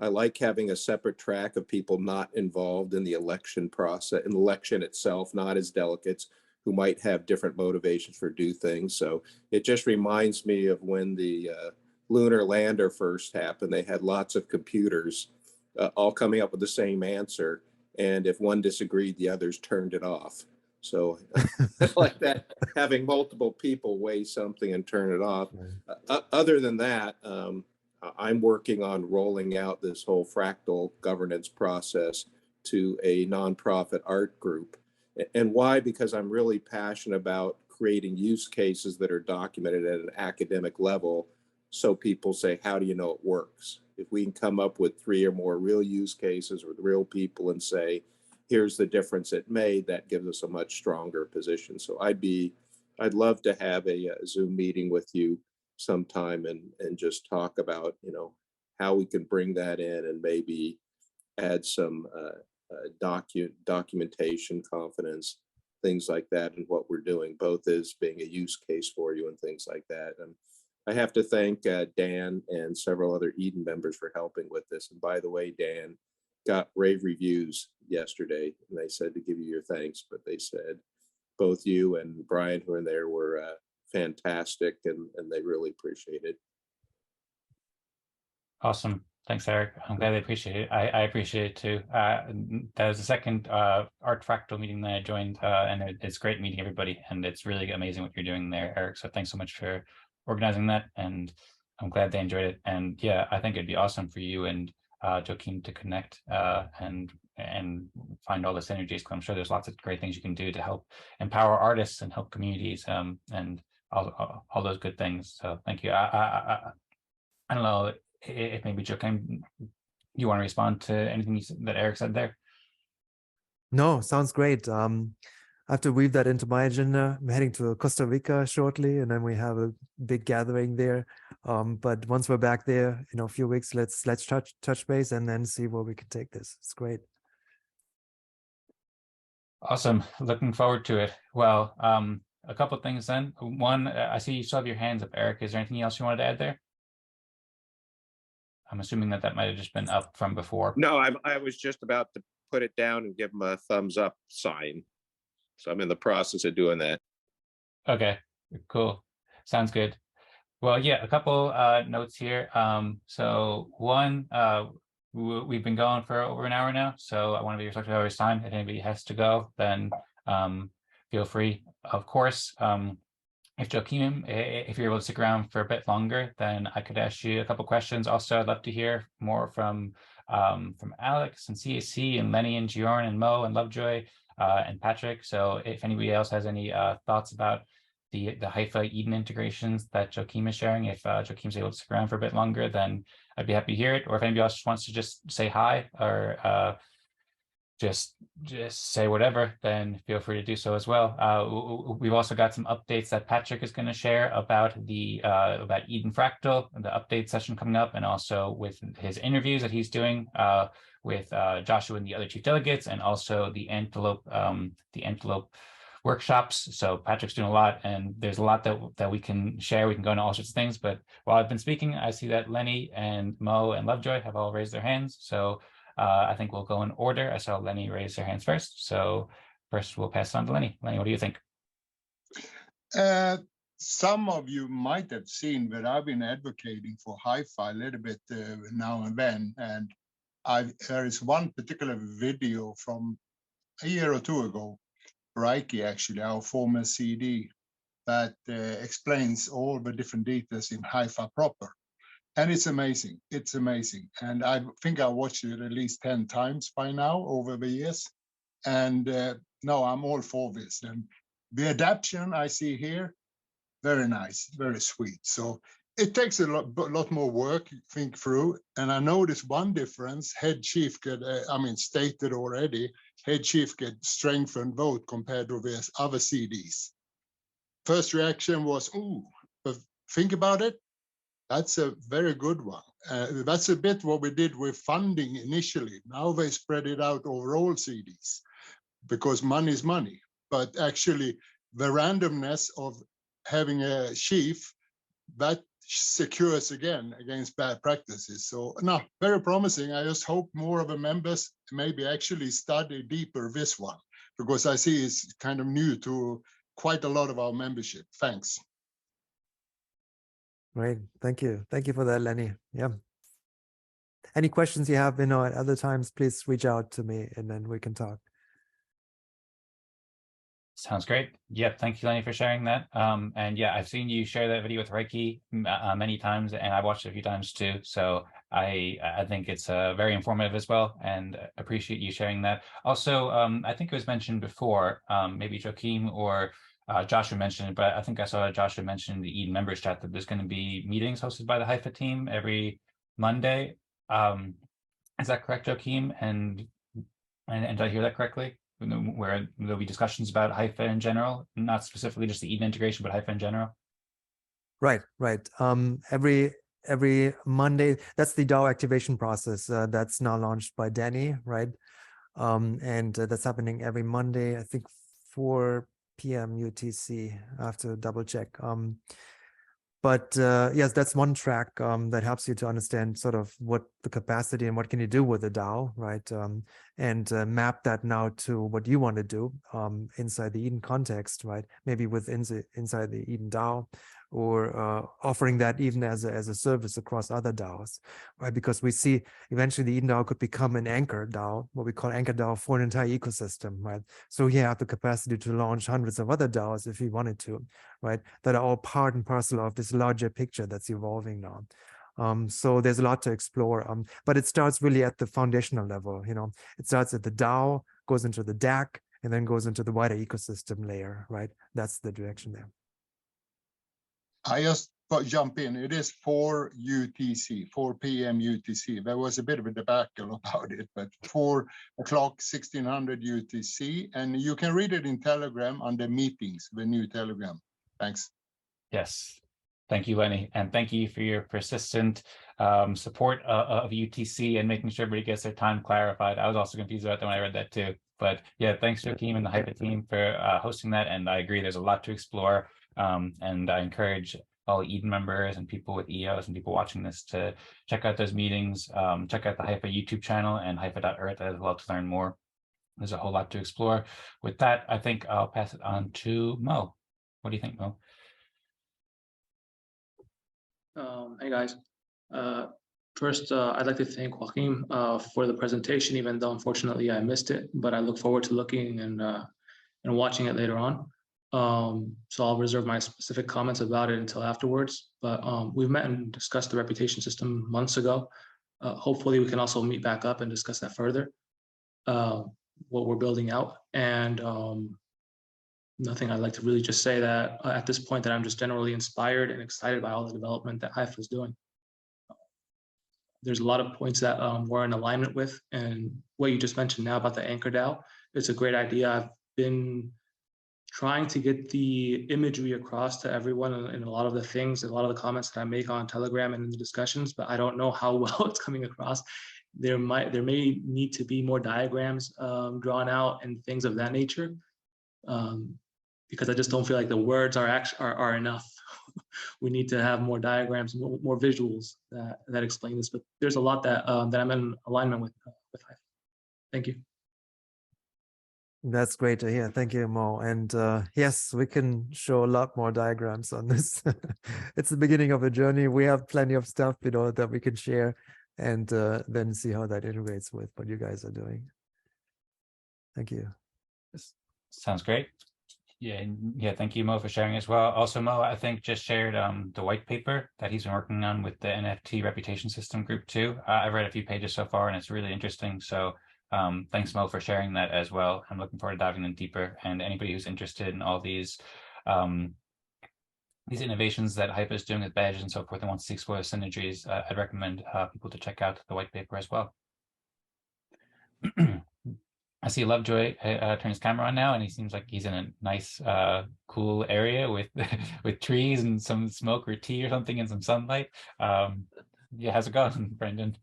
I like having a separate track of people not involved in the election process, in the election itself, not as delegates who might have different motivations for do things. So it just reminds me of when the lunar lander first happened. They had lots of computers all coming up with the same answer. And if one disagreed, the others turned it off. So like that, having multiple people weigh something and turn it off. Other than that, I'm working on rolling out this whole fractal governance process to a nonprofit art group. And why? Because I'm really passionate about creating use cases that are documented at an academic level. So people say, how do you know it works? If we can come up with 3 or more real use cases with real people and say, here's the difference it made, that gives us a much stronger position. So I'd love to have a Zoom meeting with you sometime and just talk about, how we can bring that in and maybe add some documentation, confidence, things like that, and what we're doing, both as being a use case for you and things like that. And I have to thank Dan and several other Eden members for helping with this. And by the way, Dan got rave reviews yesterday, and they said to give you your thanks, but they said both you and Brian, who are in there, were fantastic, and they really appreciate it. Awesome. Thanks, Eric. I'm glad they appreciate it. I appreciate it too. That was the second Art Fractal meeting that I joined, and it's great meeting everybody, and it's really amazing what you're doing there, Eric. So thanks so much for organizing that, and I'm glad they enjoyed it. And yeah, I think it'd be awesome for you and Joachim to connect and find all the synergies, because I'm sure there's lots of great things you can do to help empower artists and help communities and all those good things. So thank you. I don't know if maybe Joachim, you want to respond to anything that Eric said there? No, sounds great. I have to weave that into my agenda. I'm heading to Costa Rica shortly, and then we have a big gathering there. But once we're back there, a few weeks, let's touch base and then see where we can take this. It's great. Awesome. Looking forward to it. Well, a couple of things then. One, I see you still have your hands up, Eric. Is there anything else you wanted to add there? I'm assuming that might have just been up from before. No, I was just about to put it down and give him a thumbs up sign. So I'm in the process of doing that. Okay, cool. Sounds good. Well, yeah, a couple notes here. So one, we've been going for over an hour now, so I want to be respectful of everybody's time. If anybody has to go, then feel free. Of course, if Joachim, if you're able to stick around for a bit longer, then I could ask you a couple questions. Also, I'd love to hear more from from Alex and CAC and Lennie and Jiyon and Mo and Lovejoy and Patrick. So if anybody else has any thoughts about the Hypha Eden integrations that Joachim is sharing, if Joachim's able to stick around for a bit longer, then I'd be happy to hear it. Or if anybody else wants to just say hi or just say whatever, then feel free to do so as well. We've also got some updates that Patrick is going to share about the about Eden Fractal, the update session coming up, and also with his interviews that he's doing with Joshua and the other chief delegates, and also the Antelope workshops. So Patrick's doing a lot, and there's a lot that we can share. We can go into all sorts of things. But while I've been speaking, I see that Lennie and Mo and Lovejoy have all raised their hands. So I think we'll go in order. I saw Lennie raise her hands first. So first we'll pass on to Lennie. Lennie, what do you think? Some of you might have seen that I've been advocating for Hypha a little bit now and then. And there is one particular video from a year or two ago, Reiki, actually, our former CD, that explains all the different details in Hypha proper. And it's amazing. It's amazing. And I think I watched it at least 10 times by now over the years. And no, I'm all for this. And the adaptation I see here, very nice, very sweet. So it takes a lot more work to think through. And I noticed one difference, head chief get, stated already, head chief get strengthened vote compared to the other CDs. First reaction was, ooh, but think about it. That's a very good one. That's a bit what we did with funding initially. Now they spread it out over all CDs because money is money. But actually, the randomness of having a chief, that secures again against bad practices. So no, very promising. I just hope more of the members maybe actually study deeper this one, because I see it's kind of new to quite a lot of our membership. Thanks. Great. Thank you. Thank you for that, Lennie. Yeah. Any questions you have, at other times, please reach out to me and then we can talk. Sounds great. Yeah, thank you, Lennie, for sharing that. And yeah, I've seen you share that video with Reiki many times, and I've watched it a few times too. So I think it's very informative as well, and appreciate you sharing that. Also, I think it was mentioned before, maybe Joachim or Joshua mentioned it, but I think I saw Joshua mention in the Eden members chat that there's going to be meetings hosted by the Hypha team every Monday. Is that correct, Joachim? And did I hear that correctly? Where there'll be discussions about Hypha in general, not specifically just the Eden integration, but Hypha in general. Right. Every Monday, that's the DAO activation process that's now launched by Danny, right? And that's happening every Monday, I think 4 p.m. UTC. I have to double check. But yes, that's one track that helps you to understand sort of what the capacity and what can you do with the DAO, right? And map that now to what you want to do inside the Eden context, right? Maybe inside the Eden DAO, or offering that even as a service across other DAOs, right? Because we see eventually the Eden DAO could become an anchor DAO, what we call anchor DAO for an entire ecosystem, right? So you have the capacity to launch hundreds of other DAOs if you wanted to, right? That are all part and parcel of this larger picture that's evolving now. So there's a lot to explore, but it starts really at the foundational level. It starts at the DAO, goes into the DAC, and then goes into the wider ecosystem layer, right? That's the direction there. I just jump in. It is 4 UTC, 4 p.m. UTC. There was a bit of a debacle about it, but 4 o'clock, 1600 UTC. And you can read it in Telegram under meetings, the new Telegram. Thanks. Yes. Thank you, Lennie. And thank you for your persistent support of UTC and making sure everybody gets their time clarified. I was also confused about that when I read that too. But yeah, thanks, Joachim and the Hypha team for hosting that. And I agree, there's a lot to explore. And I encourage all Eden members and people with EOS and people watching this to check out those meetings, check out the Hypha YouTube channel and hypha.earth as well to learn more. There's a whole lot to explore. With that, I think I'll pass it on to Mo. What do you think, Mo? Hey guys. First, I'd like to thank Joachim for the presentation, even though unfortunately I missed it, but I look forward to looking and watching it later on. So I'll reserve my specific comments about it until afterwards. But we've met and discussed the reputation system months ago. hopefully we can also meet back up and discuss that further, what we're building out. And nothing, I'd like to really just say that at this point that I'm just generally inspired and excited by all the development that Hypha is doing. There's a lot of points that we're in alignment with, and what you just mentioned now about the Anchor DAO, it's a great idea. I've been trying to get the imagery across to everyone in a lot of the things, a lot of the comments that I make on Telegram and in the discussions, but I don't know how well it's coming across. There may need to be more diagrams drawn out and things of that nature, because I just don't feel like the words are enough. We need to have more diagrams, more visuals that explain this. But there's a lot that that I'm in alignment with Hypha. Thank you. That's great to hear. Thank you, Mo. And yes, we can show a lot more diagrams on this. It's the beginning of a journey. We have plenty of stuff, that we can share, and then see how that integrates with what you guys are doing. Thank you. Sounds great. Yeah. Thank you, Mo, for sharing as well. Also, Mo, I think just shared the white paper that he's been working on with the NFT reputation system group too. I've read a few pages so far, and it's really interesting. So thanks, Mo, for sharing that as well. I'm looking forward to diving in deeper. And anybody who's interested in all these innovations that Hypha is doing with badges and so forth and wants to explore synergies, I'd recommend people to check out the white paper as well. I see Lovejoy turn his camera on now, and he seems like he's in a nice, cool area with with trees and some smoke or tea or something and some sunlight. Yeah, how's it going, Brendan?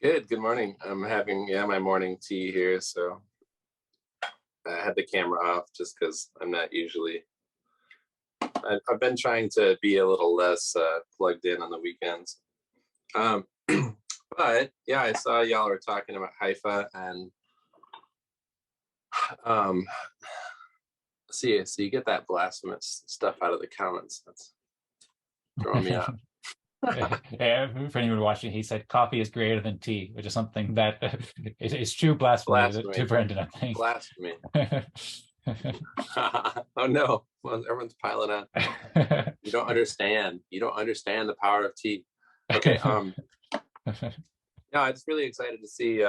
Good morning. I'm having my morning tea here, so I had the camera off just because I'm not usually. I've been trying to be a little less plugged in on the weekends. But yeah, I saw y'all were talking about Hypha, and so you get that blasphemous stuff out of the comments. That's throwing me off. Yeah, for anyone watching, he said coffee is greater than tea, which is something that is true blasphemy to Brendan, I think. Blasphemy. Oh no, well, everyone's piling on. You don't understand. You don't understand the power of tea. Okay. No, I'm just really excited to see.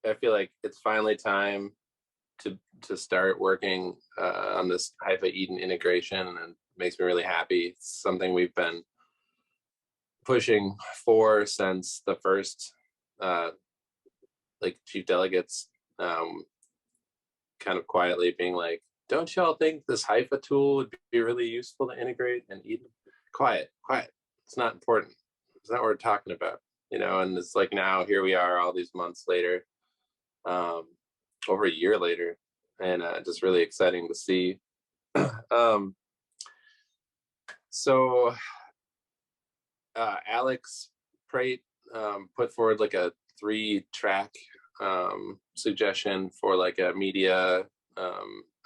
I feel like it's finally time to start working on this Hypha Eden integration, and it makes me really happy. It's something we've been pushing for since the first chief delegates kind of quietly being like, don't y'all think this Hypha tool would be really useful to integrate in Eden? Quiet. It's not important. It's not what we're talking about, and it's like now here we are all these months later, over a year later, and just really exciting to see. So Alex Prate put forward like a 3-track suggestion for like a media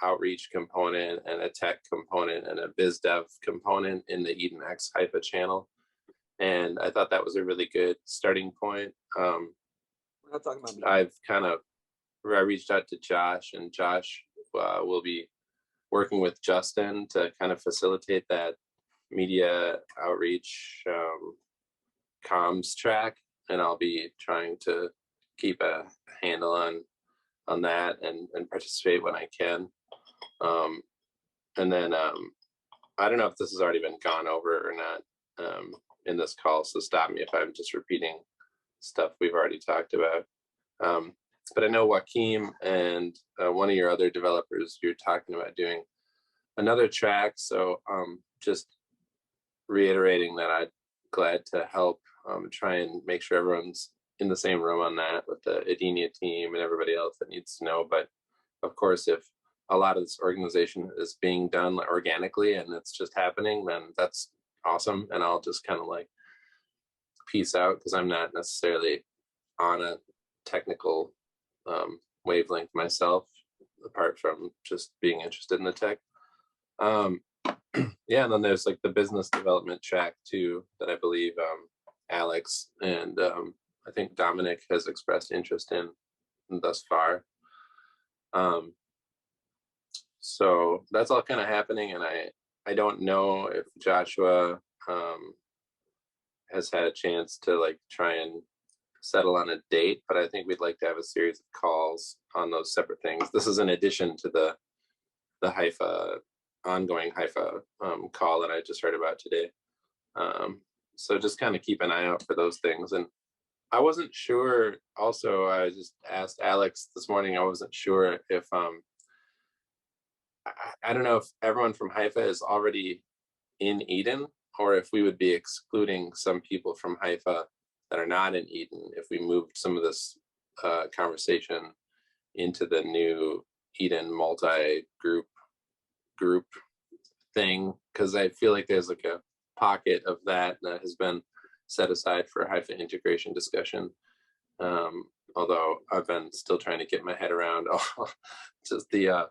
outreach component and a tech component and a biz dev component in the Eden X Hypha channel. And I thought that was a really good starting point. We're not talking about I reached out to Josh, and Josh will be working with Justin to kind of facilitate that media outreach comms track, and I'll be trying to keep a handle on that and participate when I can. And then I don't know if this has already been gone over or not in this call, so stop me if I'm just repeating stuff we've already talked about. But I know Joachim and one of your other developers, you're talking about doing another track. So just reiterating that I'm glad to help try and make sure everyone's in the same room on that with the Edenia team and everybody else that needs to know. But of course, if a lot of this organization is being done organically and it's just happening, then that's awesome. And I'll just kind of like peace out because I'm not necessarily on a technical wavelength myself, apart from just being interested in the tech. Yeah, and then there's like the business development track too that I believe Alex and I think Dominic has expressed interest in thus far. So that's all kind of happening, and I don't know if Joshua has had a chance to like try and settle on a date, but I think we'd like to have a series of calls on those separate things. This is in addition to the Hypha, ongoing Hypha call that I just heard about today. So just kind of keep an eye out for those things. And I wasn't sure, also, I just asked Alex this morning, I wasn't sure if, I don't know if everyone from Hypha is already in Eden, or if we would be excluding some people from Hypha that are not in Eden, if we moved some of this conversation into the new Eden multi-group thing, because I feel like there's like a pocket of that has been set aside for Hypha integration discussion. Although I've been still trying to get my head around just the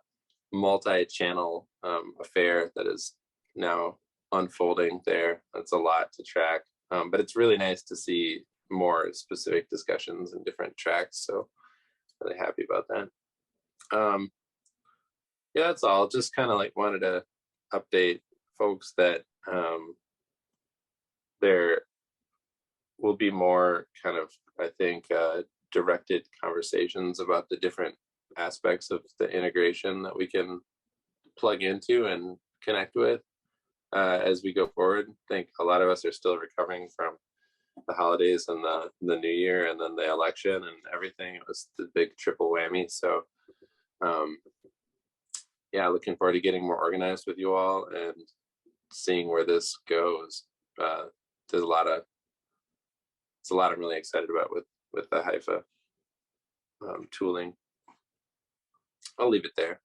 multi-channel affair that is now unfolding there. That's a lot to track, but it's really nice to see more specific discussions and different tracks. So really happy about that. Yeah, that's all. Just kind of like wanted to update folks that there will be more kind of, I think, directed conversations about the different aspects of the integration that we can plug into and connect with as we go forward. I think a lot of us are still recovering from the holidays and the new year and then the election and everything. It was the big triple whammy. So yeah, looking forward to getting more organized with you all and seeing where this goes. There's a lot I'm really excited about with the Hypha tooling. I'll leave it there.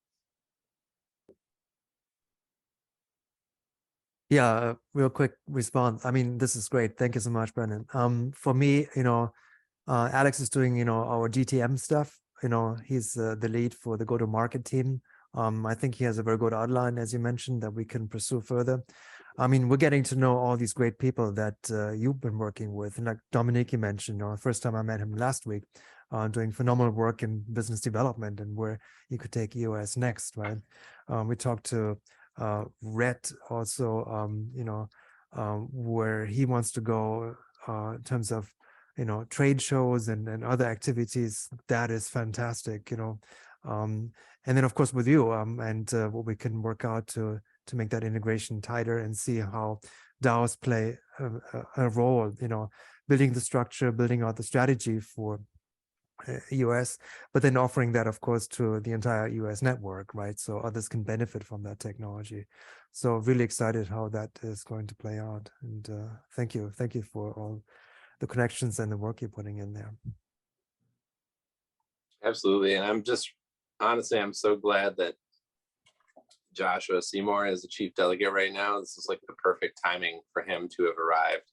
Yeah, real quick response. I mean, this is great. Thank you so much, Brendan. For me, Alex is doing, our GTM stuff. He's the lead for the go-to-market team. I think he has a very good outline, as you mentioned, that we can pursue further. I mean, we're getting to know all these great people that you've been working with. And like Dominique, you mentioned, first time I met him last week, doing phenomenal work in business development and where you could take EOS next, right? We talked to Rhett also, where he wants to go in terms of, trade shows and other activities. That is fantastic, and then of course with you and what we can work out to make that integration tighter and see how DAOs play a role, building the structure, building out the strategy for EOS, but then offering that, of course, to the entire EOS network, right? So others can benefit from that technology. So really excited how that is going to play out. And thank you for all the connections and the work you're putting in there. Absolutely. And I'm so glad that Joshua Seymour is the chief delegate right now. This is like the perfect timing for him to have arrived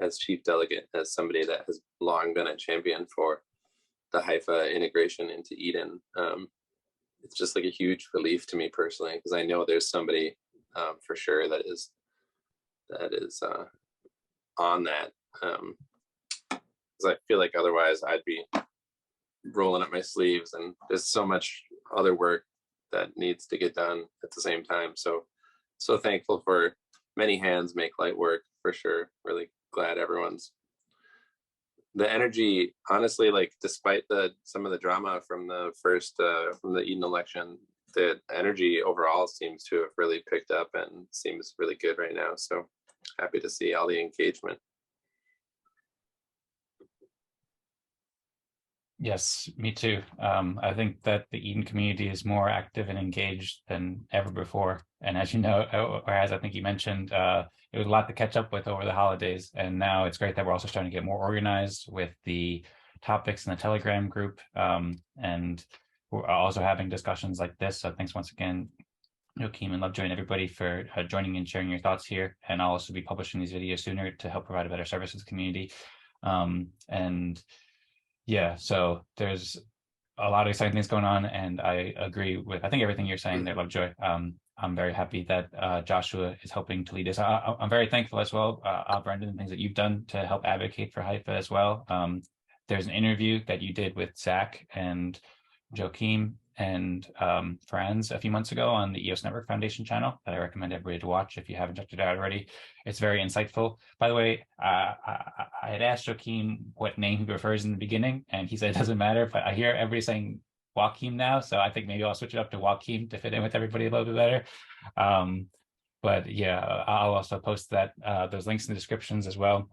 as chief delegate, as somebody that has long been a champion for the Hypha integration into Eden. It's just like a huge relief to me personally, because I know there's somebody for sure that is on that. Because I feel like otherwise I'd be rolling up my sleeves, and there's so much other work that needs to get done at the same time. So thankful for many hands make light work for sure. Really glad the energy, honestly, like despite some of the drama from the Eden election, the energy overall seems to have really picked up and seems really good right now. So happy to see all the engagement. Yes, me too. I think that the Eden community is more active and engaged than ever before. And as you know, or as I think you mentioned, it was a lot to catch up with over the holidays. And now it's great that we're also starting to get more organized with the topics in the Telegram group. And we're also having discussions like this. So thanks once again, Joachim and Lovejoy and everybody for joining and sharing your thoughts here. And I'll also be publishing these videos sooner to help provide a better service to the community. And yeah, so there's a lot of exciting things going on, and I agree with, I think, everything you're saying there, Lovejoy. I'm very happy that Joshua is helping to lead us. I'm very thankful as well, Brendan, and things that you've done to help advocate for Hypha as well. There's an interview that you did with Zach, and Joachim and Franz a few months ago on the EOS Network Foundation channel that I recommend everybody to watch if you haven't checked it out already. It's very insightful. By the way, I had asked Joachim what name he prefers in the beginning, and he said it doesn't matter, but I hear everybody saying Joachim now, so I think maybe I'll switch it up to Joachim to fit in with everybody a little bit better. But yeah, I'll also post that those links in the descriptions as well,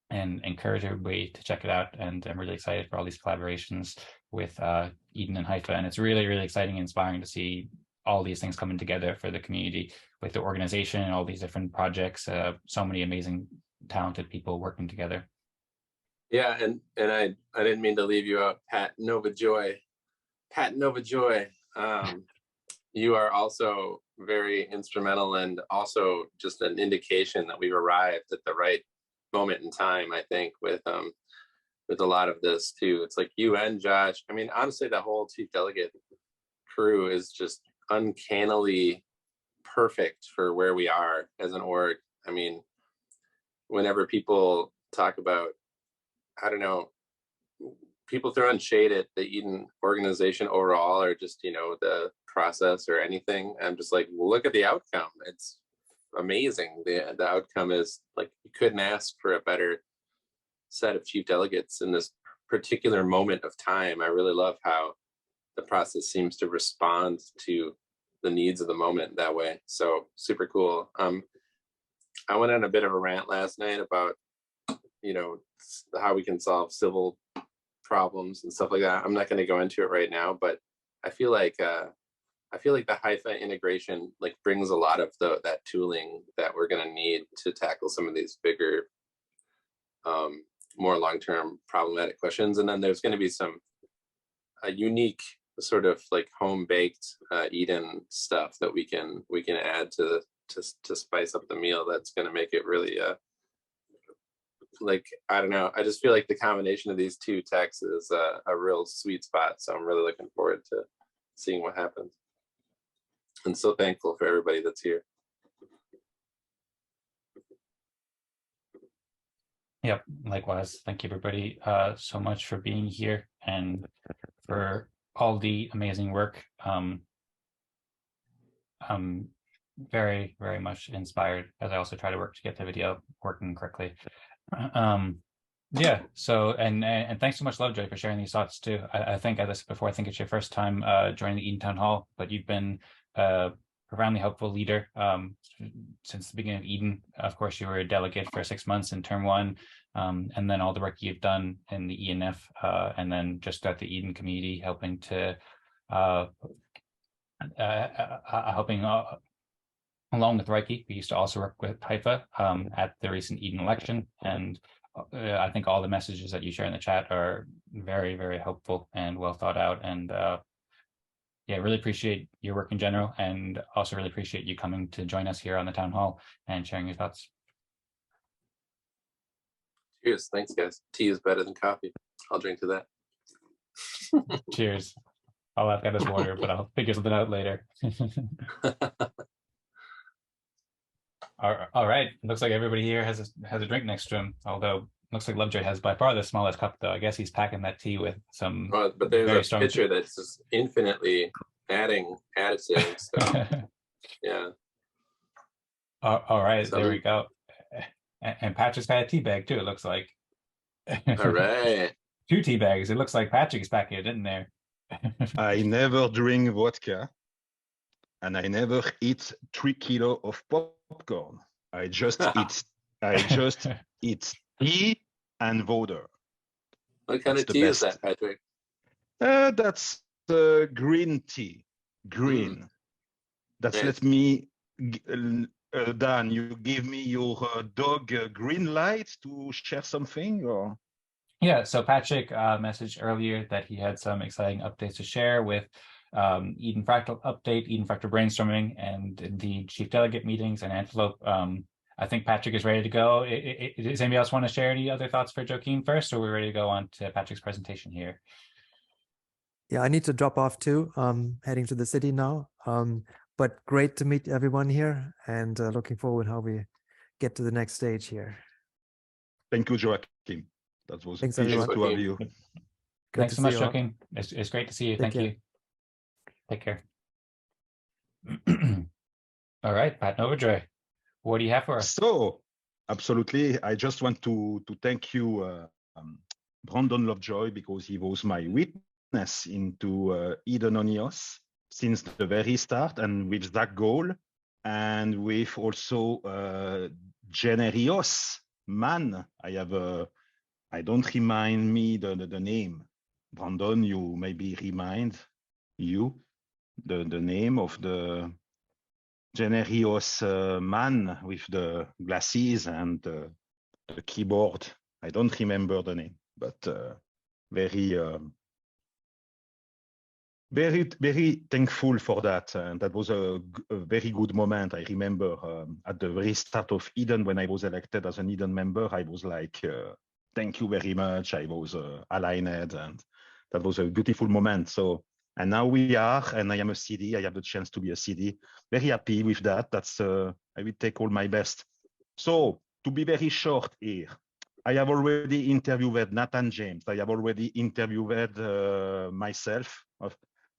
and encourage everybody to check it out. And I'm really excited for all these collaborations with Eden and Hypha, and it's really, really exciting and inspiring to see all these things coming together for the community with the organization and all these different projects. So many amazing, talented people working together. Yeah, and I didn't mean to leave you out, Pat Novajoy. Pat Novajoy, you are also very instrumental and also just an indication that we've arrived at the right moment in time, I think, with a lot of this too. It's like you and Josh, I mean, honestly, the whole chief delegate crew is just uncannily perfect for where we are as an org. I mean, whenever people talk about, I don't know, people throwing shade at the Eden organization overall, or just, you know, the process or anything, I'm just like, well, look at the outcome. It's amazing. The outcome is like, you couldn't ask for a better set of chief delegates in this particular moment of time. I really love how the process seems to respond to the needs of the moment that way. So super cool. I went on a bit of a rant last night about, you know, how we can solve civil problems and stuff like that. I'm not going to go into it right now, but I feel like the Hypha integration like brings a lot of that tooling that we're going to need to tackle some of these bigger, more long-term problematic questions. And then there's going to be some unique sort of like home-baked Eden stuff that we can add to spice up the meal. That's going to make it really like, I don't know, I just feel like the combination of these two techs is a real sweet spot. So I'm really looking forward to seeing what happens. And so thankful for everybody that's here. Yep, likewise. Thank you, everybody, so much for being here and for all the amazing work. I'm very, very much inspired as I also try to work to get the video working correctly. Yeah, so and thanks so much, Lovejoy, for sharing these thoughts too. I think, as I said before, I think it's your first time joining the Eden Town Hall, but you've been a profoundly helpful leader since the beginning of Eden. Of course, you were a delegate for 6 months in term 1, and then all the work you've done in the ENF, and then just at the Eden community, helping to along with Reiki. We used to also work with Hypha at the recent Eden election, and I think all the messages that you share in the chat are very, very helpful and well thought out. And yeah, really appreciate your work in general, and also really appreciate you coming to join us here on the town hall and sharing your thoughts. Cheers. Thanks, guys. Tea is better than coffee. I'll drink to that. Cheers. All I've got is water, but I'll figure something out later. All right. Looks like everybody here has a drink next to him. Although looks like Lovejoy has by far the smallest cup, though. I guess he's packing that tea with some. Well, but there's a pitcher that's just infinitely adding additives. So, yeah. All right. So, there we go. And Patrick's got a tea bag too. It looks like. All right. 2 tea bags. It looks like Patrick's packing it in there. I never drink vodka, and I never eat 3 kilos of popcorn. I just eat tea and water. What kind of tea is that, Patrick? That's green tea. Green. That's Right. Let me, Dan, you give me your dog green light to share something, or? Yeah, so Patrick messaged earlier that he had some exciting updates to share with Eden Fractal Update, Eden Fractal Brainstorming, and the Chief Delegate meetings and Antelope. I think Patrick is ready to go. Does anybody else want to share any other thoughts for Joachim first, or are we ready to go on to Patrick's presentation here? Yeah, I need to drop off too. Heading to the city now. But great to meet everyone here, and looking forward how we get to the next stage here. Thank you, Joachim. That was Thanks, a pleasure everyone. to have you. Good Thanks to so much, see you all. Joachim. It's great to see you. Take Thank care. you. Take care. All right, Pat Lovejoy, what do you have for us? So, absolutely. I just want to thank you, Brandon Lovejoy, because he was my witness into Eden and EOS since the very start, and with that goal, and with also EOS man. I don't remind me the name. Brandon, you maybe remind you the name of the EOS man with the glasses and the keyboard. I don't remember the name, but very thankful for that. And that was a very good moment. I remember at the very start of Eden, when I was elected as an Eden member, I was like, thank you very much. I was aligned, and that was a beautiful moment. So, and now we are, and I am a CD. I have the chance to be a CD. Very happy with that. That's I will take all my best. So, to be very short here, I have already interviewed Nathan James. I have already interviewed myself.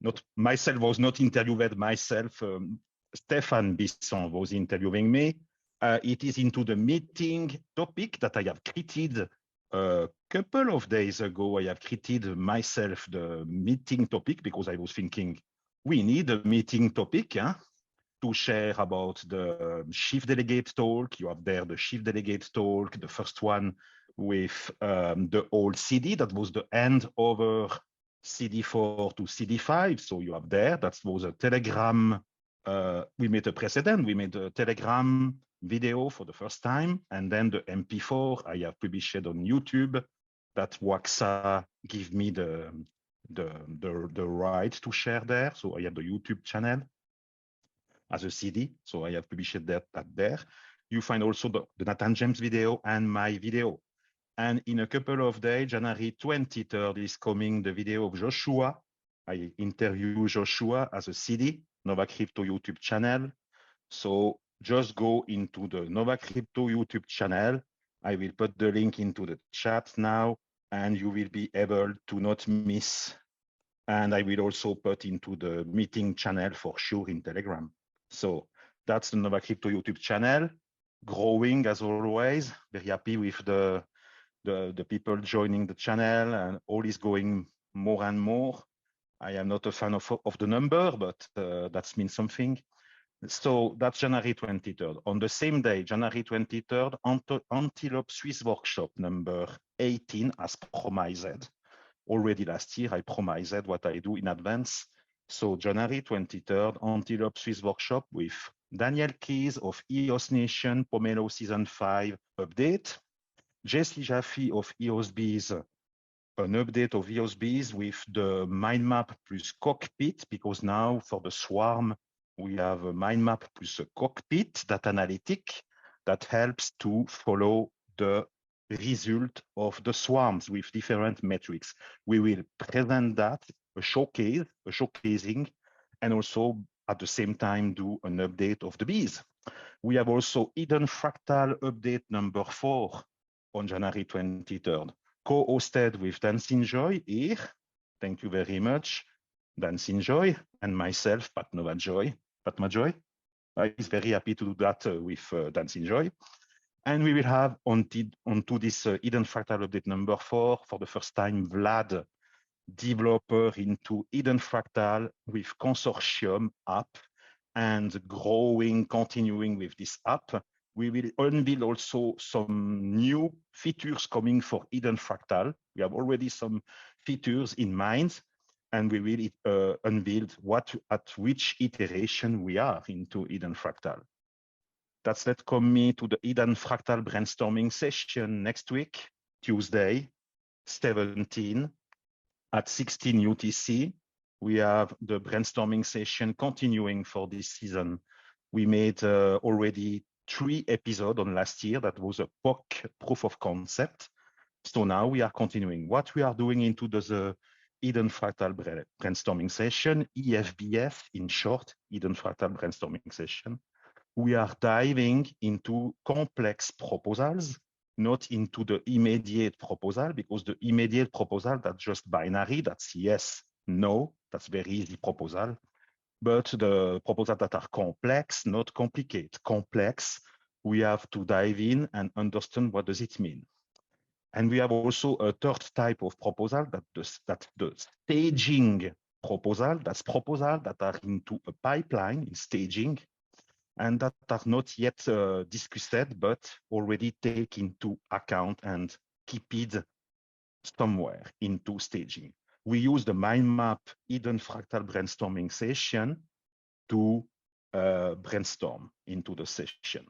Not myself was not interviewed myself. Stefan Bisson was interviewing me. It is into the meeting topic that I have created a couple of days ago. I have created myself the meeting topic because I was thinking we need a meeting topic to share about the chief delegate talk. You have there the chief delegate talk, the first one with the old CD. That was the end over CD4 to CD5. So you have there, that was a Telegram. We made a precedent. We made a Telegram video for the first time. And then the MP4 I have published on YouTube that Waxa give me the right to share there. So I have the YouTube channel as a CD. So I have published that there. You find also the Nathan James video and my video. And in a couple of days, January 23rd is coming the video of Joshua. I interview Joshua as a CD, Nova Crypto YouTube channel. So just go into the Nova Crypto YouTube channel. I will put the link into the chat now, and you will be able to not miss. And I will also put into the meeting channel for sure in Telegram. So that's the Nova Crypto YouTube channel, growing as always. Very happy with the people joining the channel, and all is going more and more. I am not a fan of the number, but that means something. So that's January 23rd. On the same day, January 23rd, Antelope Swiss Workshop number 18 as promised. Already last year, I promised what I do in advance. So January 23rd, Antelope Swiss Workshop with Daniel Keys of EOS Nation, Pomelo Season 5 update. Jesse Jaffe of EOS Bees, an update of EOS Bees with the Mindmap plus cockpit, because now for the swarm, we have a Mindmap plus a cockpit, data analytic, that helps to follow the result of the swarms with different metrics. We will present that, a showcasing, and also at the same time do an update of the bees. We have also Eden Fractal update number 4 on January 23rd, co-hosted with Dancing Joy here. Thank you very much, Dancing Joy, and myself, Pat Lovejoy. He's very happy to do that with Dancing Joy. And we will have onto this Eden Fractal update number 4 for the first time, Vlad, developer into Eden Fractal with Consortium app, and continuing with this app. We will unveil also some new features coming for Eden Fractal. We have already some features in mind, and we will unveil at which iteration we are into Eden Fractal. That's me to the Eden Fractal Brainstorming Session next week, Tuesday, 17 at 16 UTC. We have the brainstorming session continuing for this season. We made already 3 episodes on last year. That was a POC, proof of concept. So now we are continuing. What we are doing into the Eden Fractal Brainstorming Session, EFBS in short, Eden Fractal Brainstorming Session. We are diving into complex proposals, not into the immediate proposal, because the immediate proposal, that's just binary, that's yes, no, that's very easy proposal. But the proposals that are complex, not complicated, complex, we have to dive in and understand what does it mean. And we have also a third type of proposal, that's the staging proposal. That's proposal that are into a pipeline in staging and that are not yet discussed, but already take into account and keep it somewhere into staging. We use the Mindmap Eden Fractal Brainstorming Session to brainstorm into the session.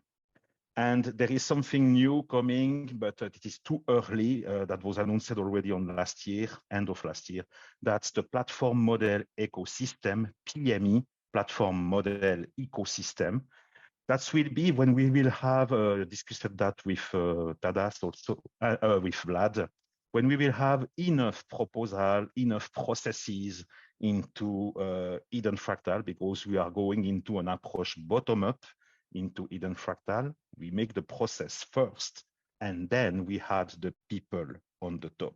And there is something new coming, but it is too early. That was announced already on last year, end of last year. That's the platform model ecosystem, PME, platform model ecosystem. That will be when we will have discussed that with Tadas, also with Vlad, when we will have enough proposal, enough processes into Eden Fractal, because we are going into an approach bottom-up into Eden Fractal. We make the process first, and then we had the people on the top.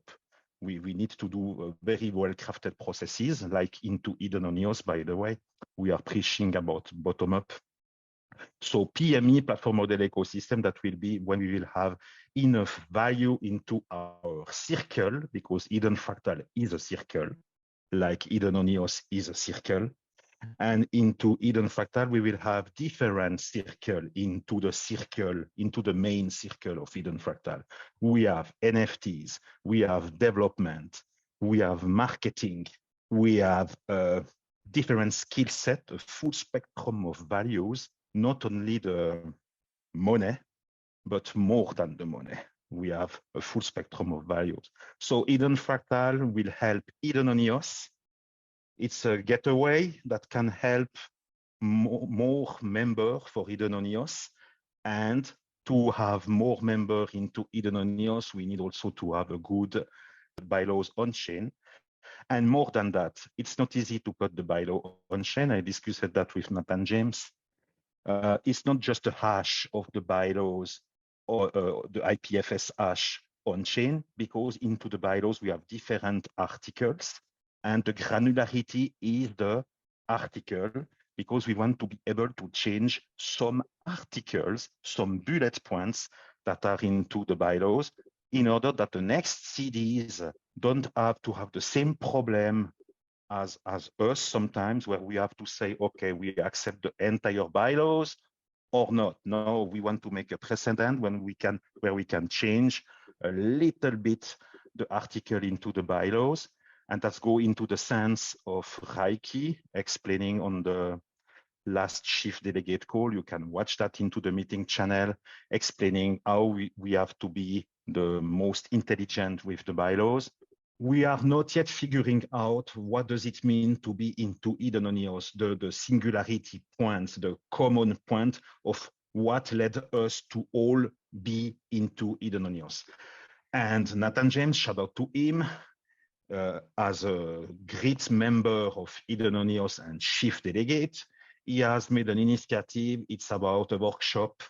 We need to do very well-crafted processes, like into Eden and EOS, by the way. We are preaching about bottom-up. So PME, platform model ecosystem, that will be when we will have enough value into our circle, because Eden Fractal is a circle, like Eden and EOS is a circle. And into Eden Fractal, we will have different circle into the main circle of Eden Fractal. We have NFTs, we have development, we have marketing, we have a different skill set, a full spectrum of values, not only the money, but more than the money. We have a full spectrum of values. So Eden Fractal will help Eden and EOS. It's a gateway that can help more members for Eden and EOS. And to have more members into Eden and EOS, we need also to have a good bylaws on-chain. And more than that, it's not easy to put the bylaw on-chain. I discussed that with Nathan James. It's not just a hash of the bylaws or the IPFS hash on-chain, because into the bylaws, we have different articles. And the granularity is the article, because we want to be able to change some articles, some bullet points that are into the bylaws, in order that the next CDs don't have to have the same problem as us sometimes, where we have to say, okay, we accept the entire bylaws or not. No, we want to make a precedent where we can change a little bit the article into the bylaws. And that's go into the sense of Reiki, explaining on the last chief delegate call. You can watch that into the meeting channel, explaining how we have to be the most intelligent with the bylaws. We are not yet figuring out what does it mean to be into Eden and EOS, the singularity point, the common point of what led us to all be into Eden and EOS. And Nathan James, shout out to him, as a great member of Eden and EOS and chief delegate. He has made an initiative. It's about a workshop.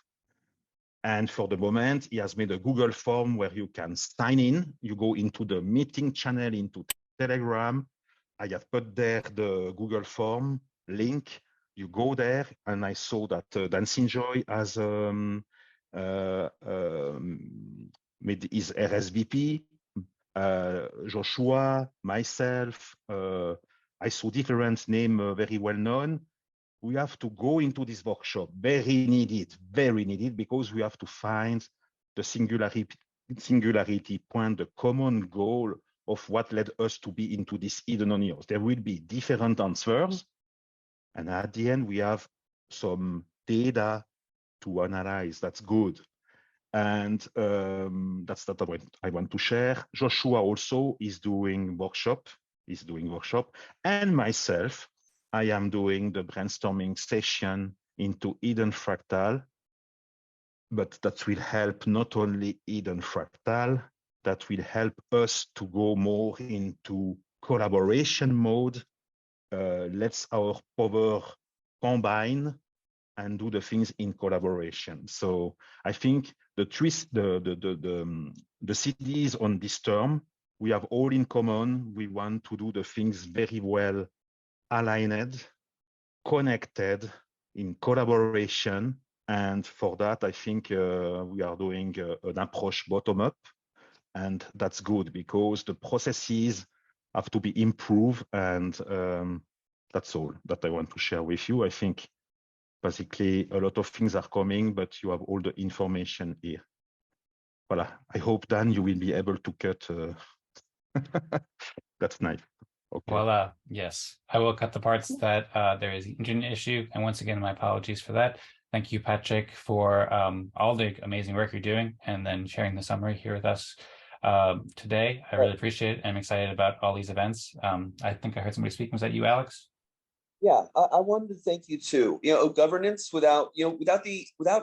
And for the moment, he has made a Google form where you can sign in. You go into the meeting channel, into Telegram. I have put there the Google form link. You go there, and I saw that Dancing Joy has made his RSVP. Joshua, myself, I saw different names, very well known. We have to go into this workshop, very needed, because we have to find the singularity point, the common goal of what led us to be into this Eden and EOS. There will be different answers. And at the end, we have some data to analyze. That's good. And that's that I want to share. Joshua also is doing workshop, and myself, I am doing the brainstorming session into Eden Fractal, but that will help not only Eden Fractal, that will help us to go more into collaboration mode. Let's our power combine and do the things in collaboration. So I think the cities on this term, we have all in common. We want to do the things very well aligned, connected, in collaboration. And for that, I think we are doing an approach bottom up. And that's good because the processes have to be improved. And that's all that I want to share with you. I think basically a lot of things are coming, but you have all the information here. Voilà. I hope, Dan, you will be able to cut. That's nice. Okay. Voila. Yes, I will cut the parts that there is an engine issue. And once again, my apologies for that. Thank you, Patrick, for all the amazing work you're doing and then sharing the summary here with us today. I really appreciate it. I'm excited about all these events. I think I heard somebody speaking. Was that you, Alex? Yeah, I wanted to thank you too. Governance without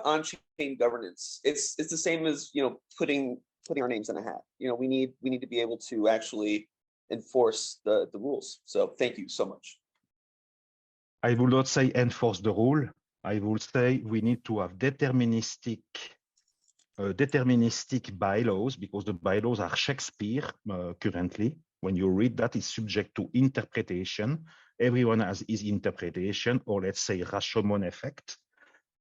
on-chain governance, it's the same as putting our names in a hat. We need to be able to actually enforce the rules. So thank you so much. I will not say enforce the rule. I will say we need to have deterministic bylaws, because the bylaws are Shakespeare currently. When you read that, it's subject to interpretation. Everyone has his interpretation, or let's say Rashomon effect.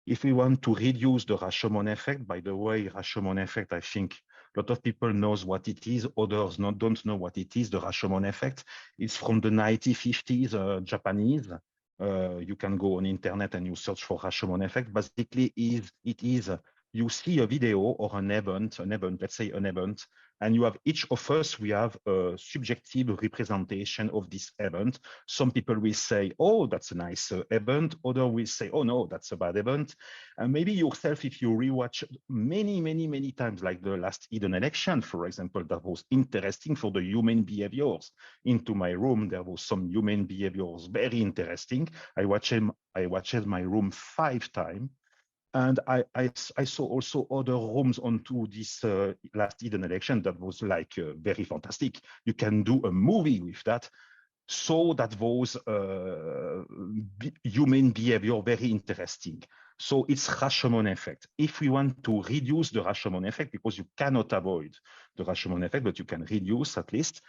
If we want to reduce the Rashomon effect, by the way, Rashomon effect, I think a lot of people knows what it is, others don't know what it is. The Rashomon effect is from the 1950s, Japanese. You can go on internet and you search for Rashomon effect. Basically, it is you see a video or an event, let's say an event, and you have each of us, we have a subjective representation of this event. Some people will say, oh, that's a nice event. Others will say, oh, no, that's a bad event. And maybe yourself, if you rewatch many times, like the last Eden election, for example, that was interesting for the human behaviors. Into my room, there was some human behaviors, very interesting. I watched my room 5 times. And I saw also other rooms onto this last Eden election that was like very fantastic. You can do a movie with that. So that was human behavior, very interesting. So it's Rashomon effect. If we want to reduce the Rashomon effect, because you cannot avoid the Rashomon effect, but you can reduce at least,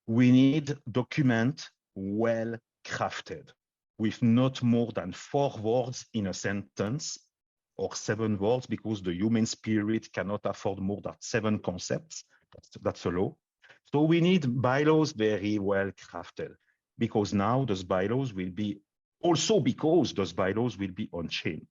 we need document well crafted with not more than 4 words in a sentence, or 7 words, because the human spirit cannot afford more than 7 concepts. That's a law. So we need bylaws very well crafted, because now those bylaws will be also because those bylaws will be on chain.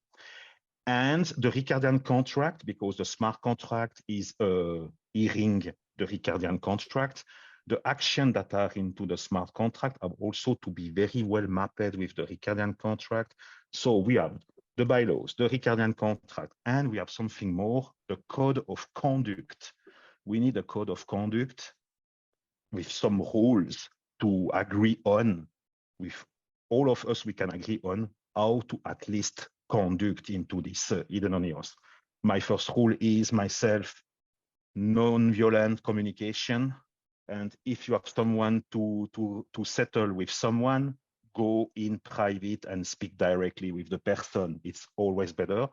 And the Ricardian contract, because the smart contract is hearing the Ricardian contract, the action that are into the smart contract have also to be very well mapped with the Ricardian contract. So we have the bylaws, the Ricardian contract, and we have something more, the code of conduct. We need a code of conduct with some rules to agree on, with all of us, we can agree on how to at least conduct into this Eden and EOS. My first rule is myself, non-violent communication. And if you have someone to settle with someone, go in private and speak directly with the person. It's always better.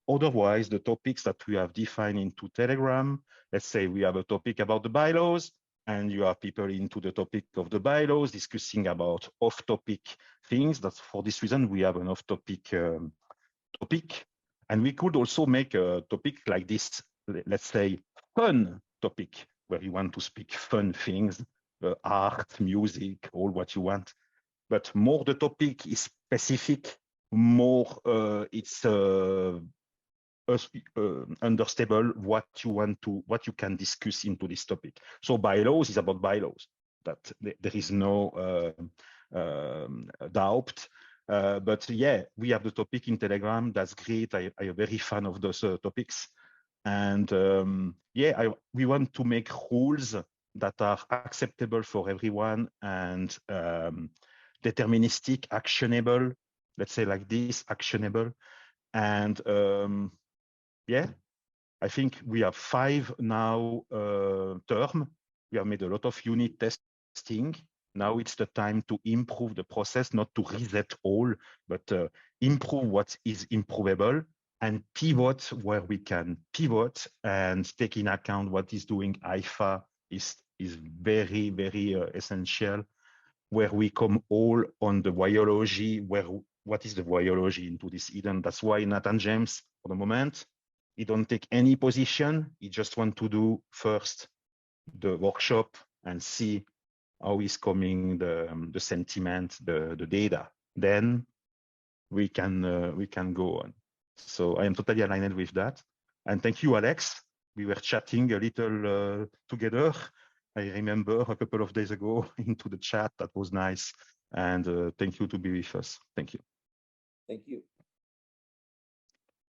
Otherwise, the topics that we have defined into Telegram, let's say we have a topic about the bylaws, and you have people into the topic of the bylaws discussing about off-topic things. That's for this reason we have an off-topic topic. And we could also make a topic like this, let's say fun topic, where you want to speak fun things, art, music, all what you want. But more the topic is specific, more it's understandable what you can discuss into this topic. So bylaws is about bylaws. That there is no doubt. But yeah, we have the topic in Telegram. That's great. I am very fan of those topics. And yeah, we want to make rules that are acceptable for everyone and deterministic, actionable, let's say like this, actionable. And yeah, I think we have 5 now term. We have made a lot of unit testing. Now it's the time to improve the process, not to reset all, but improve what is improvable. and pivot where we can pivot, and take in account what is doing Hypha is very, very essential, where we come all on the biology, what is the biology into this Eden. That's why Nathan James, for the moment, he don't take any position. He just want to do first the workshop and see how is coming the sentiment, the data. Then we can go on. So I am totally aligned with that. And thank you, Alex. We were chatting a little together. I remember a couple of days ago into the chat. That was nice. And thank you to be with us. Thank you. Thank you.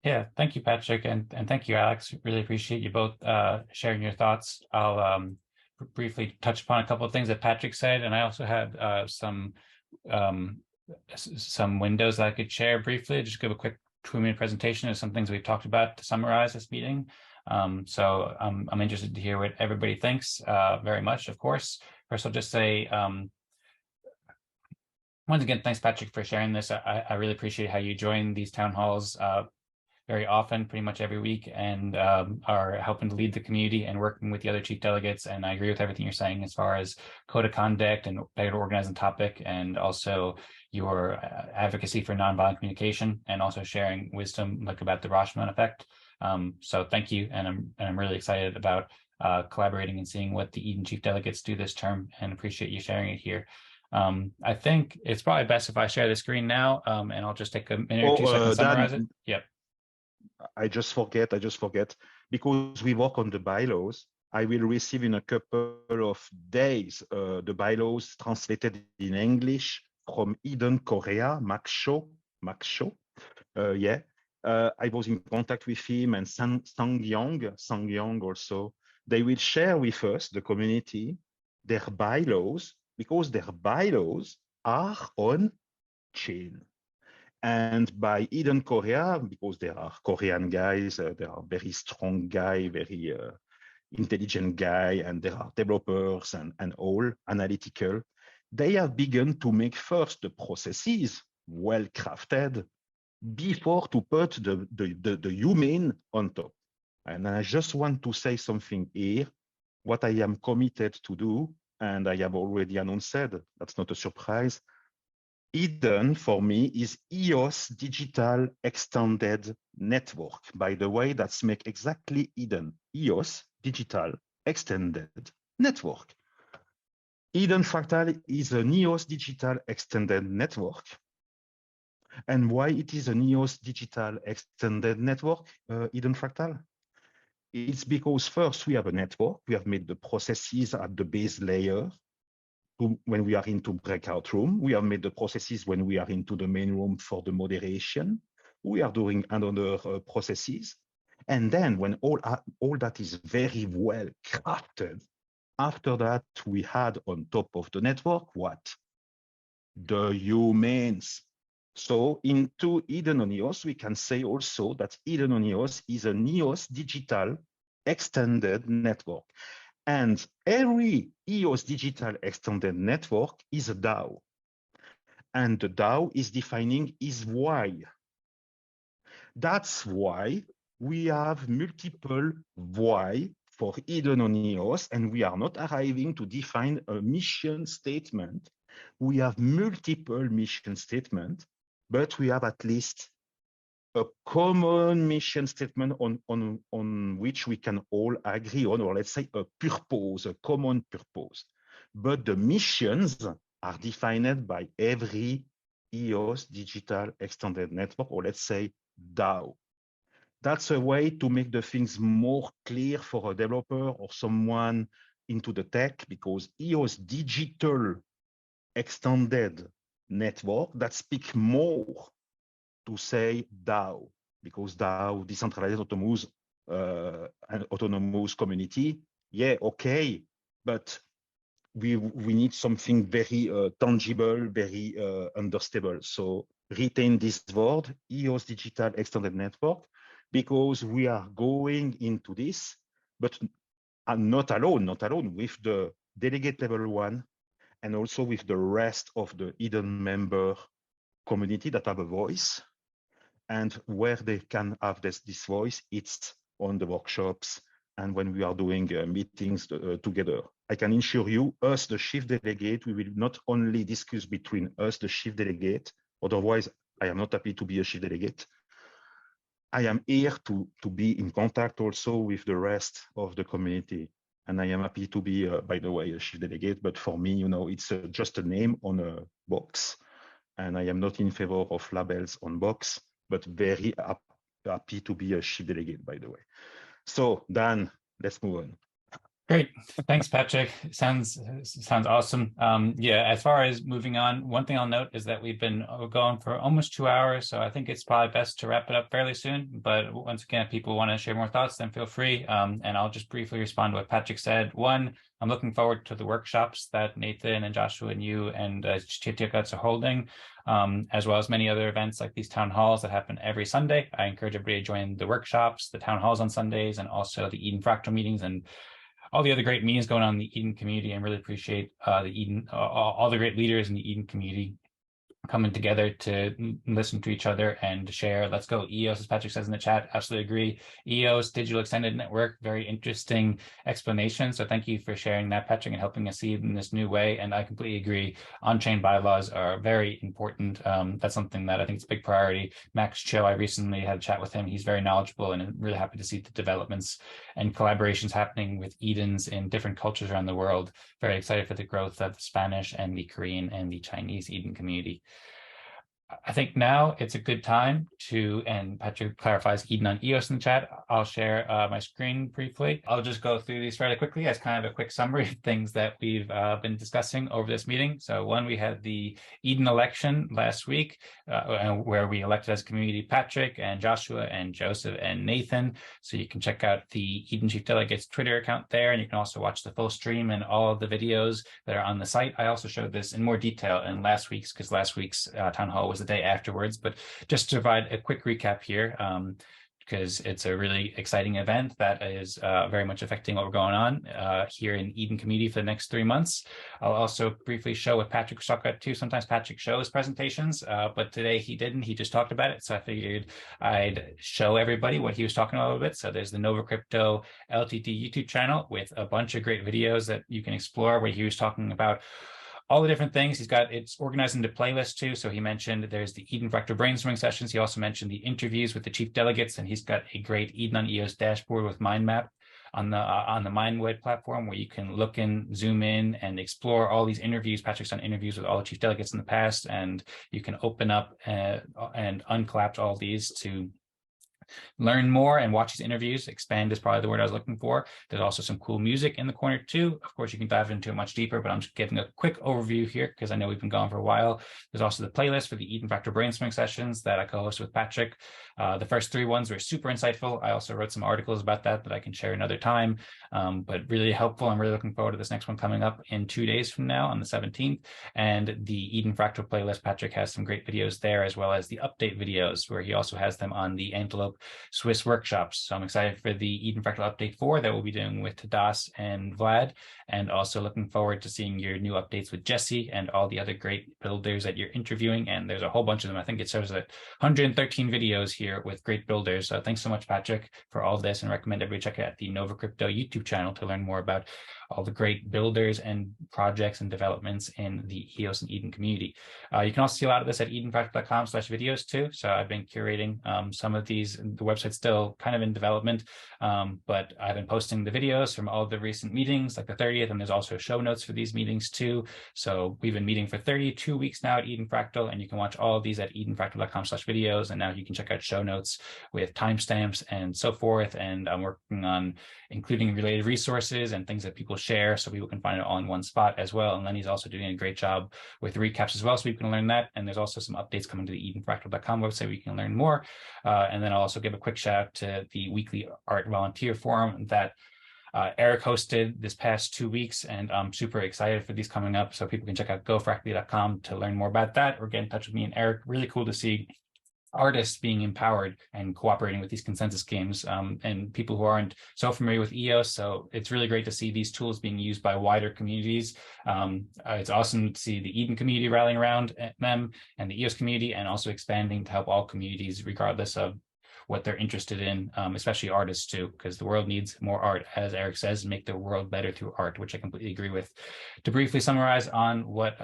Yeah, thank you, Patrick, and thank you, Alex. Really appreciate you both sharing your thoughts. I'll briefly touch upon a couple of things that Patrick said, and I also had some windows that I could share briefly. Just give a quick 2-minute presentation of some things we've talked about to summarize this meeting. So I'm interested to hear what everybody thinks very much, of course. First, I'll just say, once again, thanks, Patrick, for sharing this. I really appreciate how you join these town halls very often, pretty much every week, and are helping to lead the community and working with the other chief delegates. And I agree with everything you're saying as far as code of conduct and better organizing topic, and also your advocacy for nonviolent communication, and also sharing wisdom like about the Rashomon effect. So thank you, and I'm really excited about collaborating and seeing what the Eden chief delegates do this term, and appreciate you sharing it here. I think it's probably best if I share the screen now, and I'll just take a minute or 2 seconds to summarize it. Yep. I just forget, because we work on the bylaws. I will receive in a couple of days the bylaws translated in English from Eden Korea, Max Shaw. Yeah. I was in contact with him and Sang-Yong also. They will share with us, the community, their bylaws, because their bylaws are on chain. And by Eden Korea, because they are Korean guys, they are very strong guy, very intelligent guy, and there are developers and all analytical. They have begun to make first the processes well crafted before to put the human on top. And I just want to say something here, what I am committed to do, and I have already announced, that's not a surprise. Eden, for me, is EOS Digital Extended Network. By the way, that's make exactly Eden, EOS Digital Extended Network. Eden Fractal is an EOS Digital Extended Network. And why it is an EOS Digital Extended Network, Eden Fractal? It's because first we have a network. We have made the processes at the base layer. When we are into breakout room, we have made the processes when we are into the main room for the moderation. We are doing another processes. And then when all that is very well crafted, after that, we had on top of the network, what? The humans. So into Eden on EOS, we can say also that Eden on EOS is an EOS digital extended network. And every EOS digital extended network is a DAO. And the DAO is defining its why. That's why we have multiple why for Eden on EOS, and we are not arriving to define a mission statement. We have multiple mission statements, but we have at least a common mission statement on which we can all agree on, or let's say a purpose, a common purpose. But the missions are defined by every EOS digital extended network, or let's say DAO. That's a way to make the things more clear for a developer or someone into the tech, because EOS digital extended network, that speaks more to say DAO, because DAO, decentralized autonomous community, yeah, okay, but we need something very tangible, very understandable. So retain this word, EOS Digital Extended Network, because we are going into this, but not alone, with the delegate level 1, and also with the rest of the Eden member community that have a voice. And where they can have this voice, it's on the workshops and when we are doing meetings together. I can assure you, us, the chief delegate, we will not only discuss between us, the chief delegate, otherwise I am not happy to be a chief delegate. I am here to be in contact also with the rest of the community. And I am happy to be, by the way, a chief delegate, but for me, you know, it's just a name on a box. And I am not in favor of labels on box, but very happy to be a chief delegate, by the way. So Dan, let's move on. Great. Thanks, Patrick. Sounds awesome. Yeah, as far as moving on, one thing I'll note is that we've been going for almost 2 hours, so I think it's probably best to wrap it up fairly soon. But once again, if people want to share more thoughts, then feel free. And I'll just briefly respond to what Patrick said. One, I'm looking forward to the workshops that Nathan and Joshua and you and Chityakuts are holding, as well as many other events like these town halls that happen every Sunday. I encourage everybody to join the workshops, the town halls on Sundays, and also the Eden Fractal meetings and all the other great meetings going on in the Eden community, and really appreciate the Eden, all the great leaders in the Eden community coming together to listen to each other and share. Let's go EOS, as Patrick says in the chat. Absolutely agree. EOS, Digital Extended Network, very interesting explanation. So thank you for sharing that, Patrick, and helping us see in this new way. And I completely agree. On-chain bylaws are very important. That's something that I think is a big priority. Max Cho, I recently had a chat with him. He's very knowledgeable, and I'm really happy to see the developments and collaborations happening with Edens in different cultures around the world. Very excited for the growth of the Spanish and the Korean and the Chinese Eden community. I think now it's a good time to, and Patrick clarifies Eden on EOS in the chat. I'll share my screen briefly. I'll just go through these fairly quickly as kind of a quick summary of things that we've been discussing over this meeting. So one, we had the Eden election last week, where we elected as a community Patrick and Joshua and Joseph and Nathan. So you can check out the Eden Chief Delegate's Twitter account there, and you can also watch the full stream and all of the videos that are on the site. I also showed this in more detail in last week's, because last week's town hall was the day afterwards, but just to provide a quick recap here, because it's a really exciting event that is very much affecting what we're going on here in Eden community for the next 3 months. I'll also briefly show what Patrick was talking about too. Sometimes Patrick shows presentations, but today he didn't. He just talked about it. So I figured I'd show everybody what he was talking about a little bit. So there's the Nova Crypto LTD YouTube channel with a bunch of great videos that you can explore, where he was talking about all the different things. He's got it's organized into playlists too. So he mentioned there's the Eden Fractal Brainstorming Sessions. He also mentioned the interviews with the chief delegates, and he's got a great Eden on EOS dashboard with Mindmap on the Mindwood platform, where you can look in, zoom in, and explore all these interviews. Patrick's done interviews with all the chief delegates in the past, and you can open up and uncollapse all these to learn more and watch these interviews. Expand is probably the word I was looking for. There's also some cool music in the corner too. Of course, you can dive into it much deeper, but I'm just giving a quick overview here because I know we've been gone for a while. There's also the playlist for the Eden Fractal Brainstorming Sessions that I co-host with Patrick. The first 3 ones were super insightful. I also wrote some articles about that I can share another time, but really helpful. I'm really looking forward to this next one coming up in 2 days from now on the 17th. And the Eden Fractal playlist, Patrick has some great videos there, as well as the update videos, where he also has them on the Antelope Swiss Workshops. So I'm excited for the Eden Fractal Update 4 that we'll be doing with Tadas and Vlad, and also looking forward to seeing your new updates with Jesse and all the other great builders that you're interviewing. And there's a whole bunch of them. I think it shows that 113 videos here with great builders. So thanks so much, Patrick, for all of this, and recommend everybody check out the Nova Crypto YouTube channel to learn more about all the great builders and projects and developments in the EOS and Eden community. You can also see a lot of this at edenfractal.com/videos too. So I've been curating some of these. The website's still kind of in development, but I've been posting the videos from all the recent meetings, like the 30th, and there's also show notes for these meetings too. So we've been meeting for 32 weeks now at Eden Fractal, and you can watch all of these at edenfractal.com/videos. And now you can check out show notes with timestamps and so forth. And I'm working on including related resources and things that people share, so people can find it all in one spot as well. And Lennie's also doing a great job with recaps as well, so you can learn that. And there's also some updates coming to the edenfractal.com website where you can learn more. And then I'll also give a quick shout out to the weekly art volunteer forum that Eric hosted this past 2 weeks, and I'm super excited for these coming up. So people can check out gofractally.com to learn more about that, or get in touch with me and Eric. Really cool to see artists being empowered and cooperating with these consensus games, and people who aren't so familiar with EOS. So it's really great to see these tools being used by wider communities. It's awesome to see the Eden community rallying around them and the EOS community, and also expanding to help all communities regardless of what they're interested in, especially artists too, because the world needs more art, as Eric says, make the world better through art, which I completely agree with. To briefly summarize on what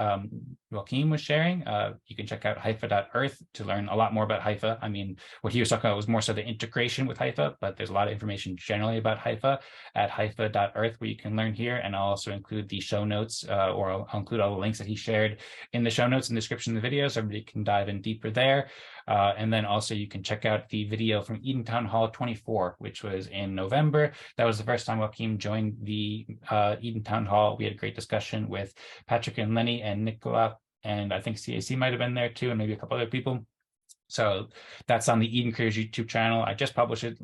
Joachim was sharing, you can check out Hypha.earth to learn a lot more about Hypha. I mean, what he was talking about was more so the integration with Hypha, but there's a lot of information generally about Hypha at Hypha.earth where you can learn here. And I'll also include the show notes, or I'll include all the links that he shared in the show notes and description of the video, so everybody can dive in deeper there. And then also you can check out the video from Eden Town Hall 24, which was in November. That was the first time Joachim joined the Eden Town Hall. We had a great discussion with Patrick and Lennie and Nicola, and I think CAC might have been there too, and maybe a couple other people. So that's on the Eden Creators YouTube channel. I just published it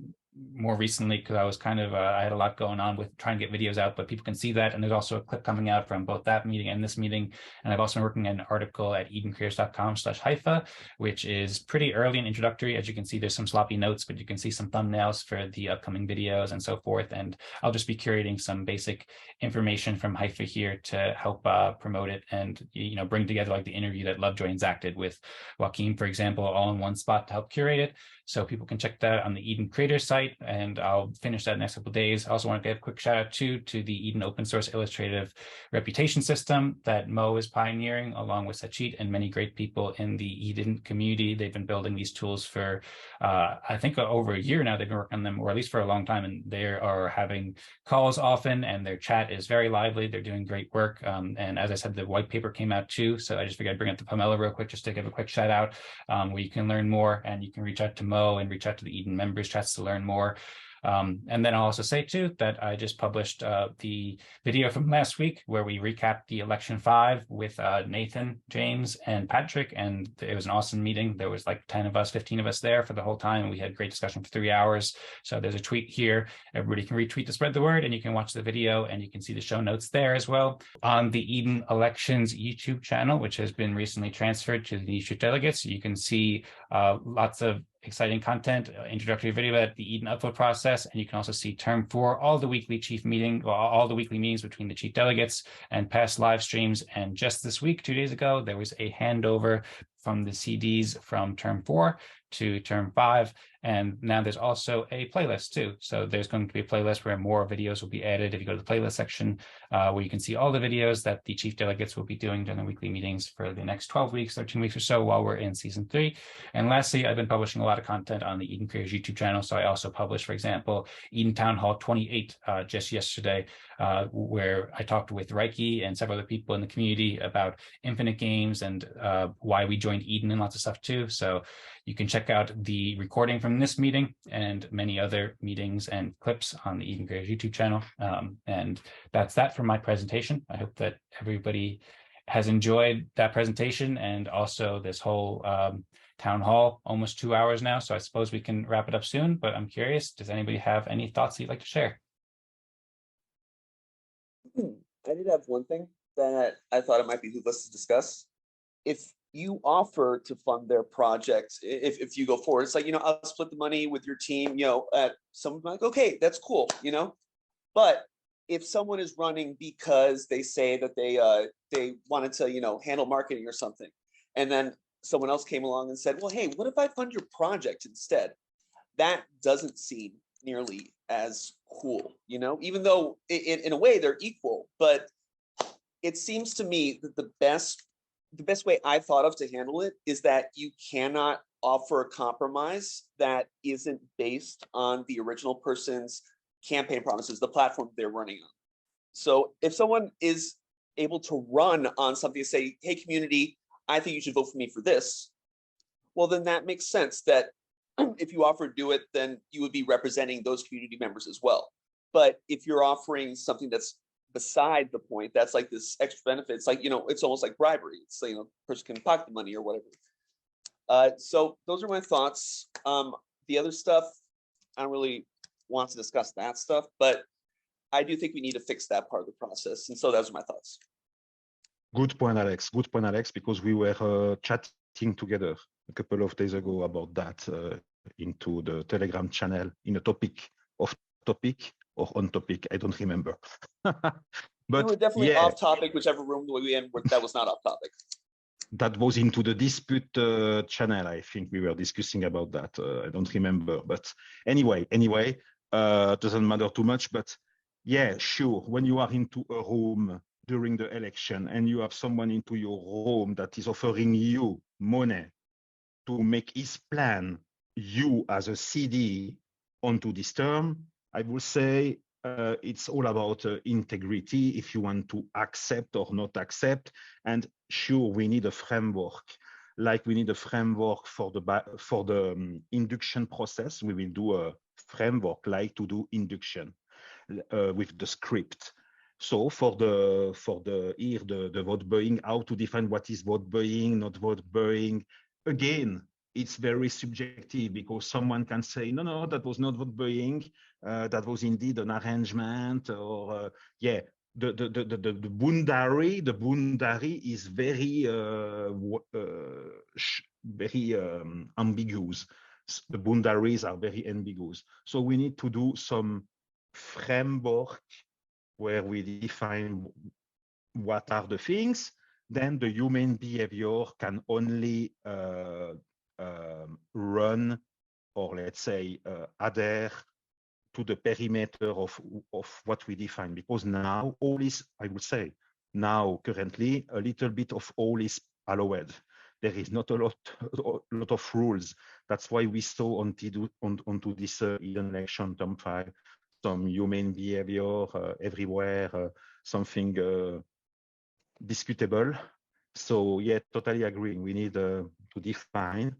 more recently because I was kind of, I had a lot going on with trying to get videos out, but people can see that. And there's also a clip coming out from both that meeting and this meeting. And I've also been working on an article at edencreators.com/Hypha, which is pretty early and introductory. As you can see, there's some sloppy notes, but you can see some thumbnails for the upcoming videos and so forth. And I'll just be curating some basic information from Hypha here to help promote it and, you know, bring together like the interview that Lovejoy and Zach did with Joachim, for example, all in one spot to help curate it. So people can check that on the Eden Creators site, and I'll finish that next couple of days. I also want to give a quick shout out to the Eden open source illustrative reputation system that Mo is pioneering, along with Sachit and many great people in the Eden community. They've been building these tools for, I think, over a year now. They've been working on them, or at least for a long time, and they are having calls often, and their chat is very lively. They're doing great work. And as I said, the white paper came out too, so I just figured I'd bring up to Pamela real quick just to give a quick shout out, where you can learn more, and you can reach out to Mo and reach out to the Eden members chats to learn more. And then I'll also say too that I just published the video from last week where we recapped the election 5 with Nathan, James, and Patrick, and it was an awesome meeting. There was like 10 of us, 15 of us there for the whole time. We had a great discussion for 3 hours. So there's a tweet here. Everybody can retweet to spread the word, and you can watch the video, and you can see the show notes there as well. On the Eden Elections YouTube channel, which has been recently transferred to the Street Delegates, you can see lots of exciting content, introductory video at the Eden Upvote process, and you can also see term 4, all the weekly meetings between the chief delegates and past live streams. And just this week, 2 days ago, there was a handover from the CDs from term 4 to term 5. And now there's also a playlist too. So there's going to be a playlist where more videos will be added. If you go to the playlist section, where you can see all the videos that the chief delegates will be doing during the weekly meetings for the next 12 weeks, 13 weeks or so while we're in season 3. And lastly, I've been publishing a lot of content on the Eden Creators YouTube channel. So I also published, for example, Eden Town Hall 28 just yesterday, where I talked with Reiki and several other people in the community about infinite games and why we joined Eden and lots of stuff too. So you can check out the recording from this meeting and many other meetings and clips on the Eden Creators YouTube channel. And that's that for my presentation. I hope that everybody has enjoyed that presentation and also this whole town hall, almost 2 hours now. So I suppose we can wrap it up soon, but I'm curious, does anybody have any thoughts that you'd like to share? I did have one thing that I thought it might behoove us to discuss. If you offer to fund their projects, if you go forward, it's like, I'll split the money with your team, someone's like, okay, that's cool, But if someone is running because they say that they wanted to, handle marketing or something, and then someone else came along and said, well, hey, what if I fund your project instead? That doesn't seem nearly as cool, even though in a way they're equal. But it seems to me that the best way I thought of to handle it is that you cannot offer a compromise that isn't based on the original person's campaign promises, the platform they're running on. So if someone is able to run on something, say, hey, community, I think you should vote for me for this, well, then that makes sense that if you offer to do it, then you would be representing those community members as well. But if you're offering something that's beside the point, that's like this extra benefit. It's like, it's almost like bribery. It's like, person can pocket the money or whatever. So those are my thoughts. The other stuff, I don't really want to discuss that stuff, but I do think we need to fix that part of the process. And so those are my thoughts. Good point, Alex. Good point, Alex, because we were chatting together a couple of days ago about that into the Telegram channel in a topic or on topic. I don't remember. We But were definitely yeah, off topic, whichever room we were in that was not off topic. that was into the dispute channel. I think we were discussing about that. I don't remember, but anyway, doesn't matter too much. But yeah, sure. When you are into a room during the election and you have someone into your room that is offering you money to make his plan, you as a CD onto this term, I would say it's all about integrity, if you want to accept or not accept. And sure, we need a framework. Like we need a framework for the induction process. We will do a framework like to do induction with the script. So for the vote buying, how to define what is vote buying, not vote buying. Again, it's very subjective because someone can say, no, that was not vote buying. That was indeed an arrangement, or yeah, the boundary is very ambiguous. The boundaries are very ambiguous. So we need to do some framework where we define what are the things. Then the human behavior can only run, or let's say adhere to the perimeter of what we define, because now all is, I would say, now currently a little bit of all is allowed. There is not a lot of rules. That's why we saw onto this Eden election term 5 some human behavior everywhere, something disputable. So yeah, totally agree. We need to define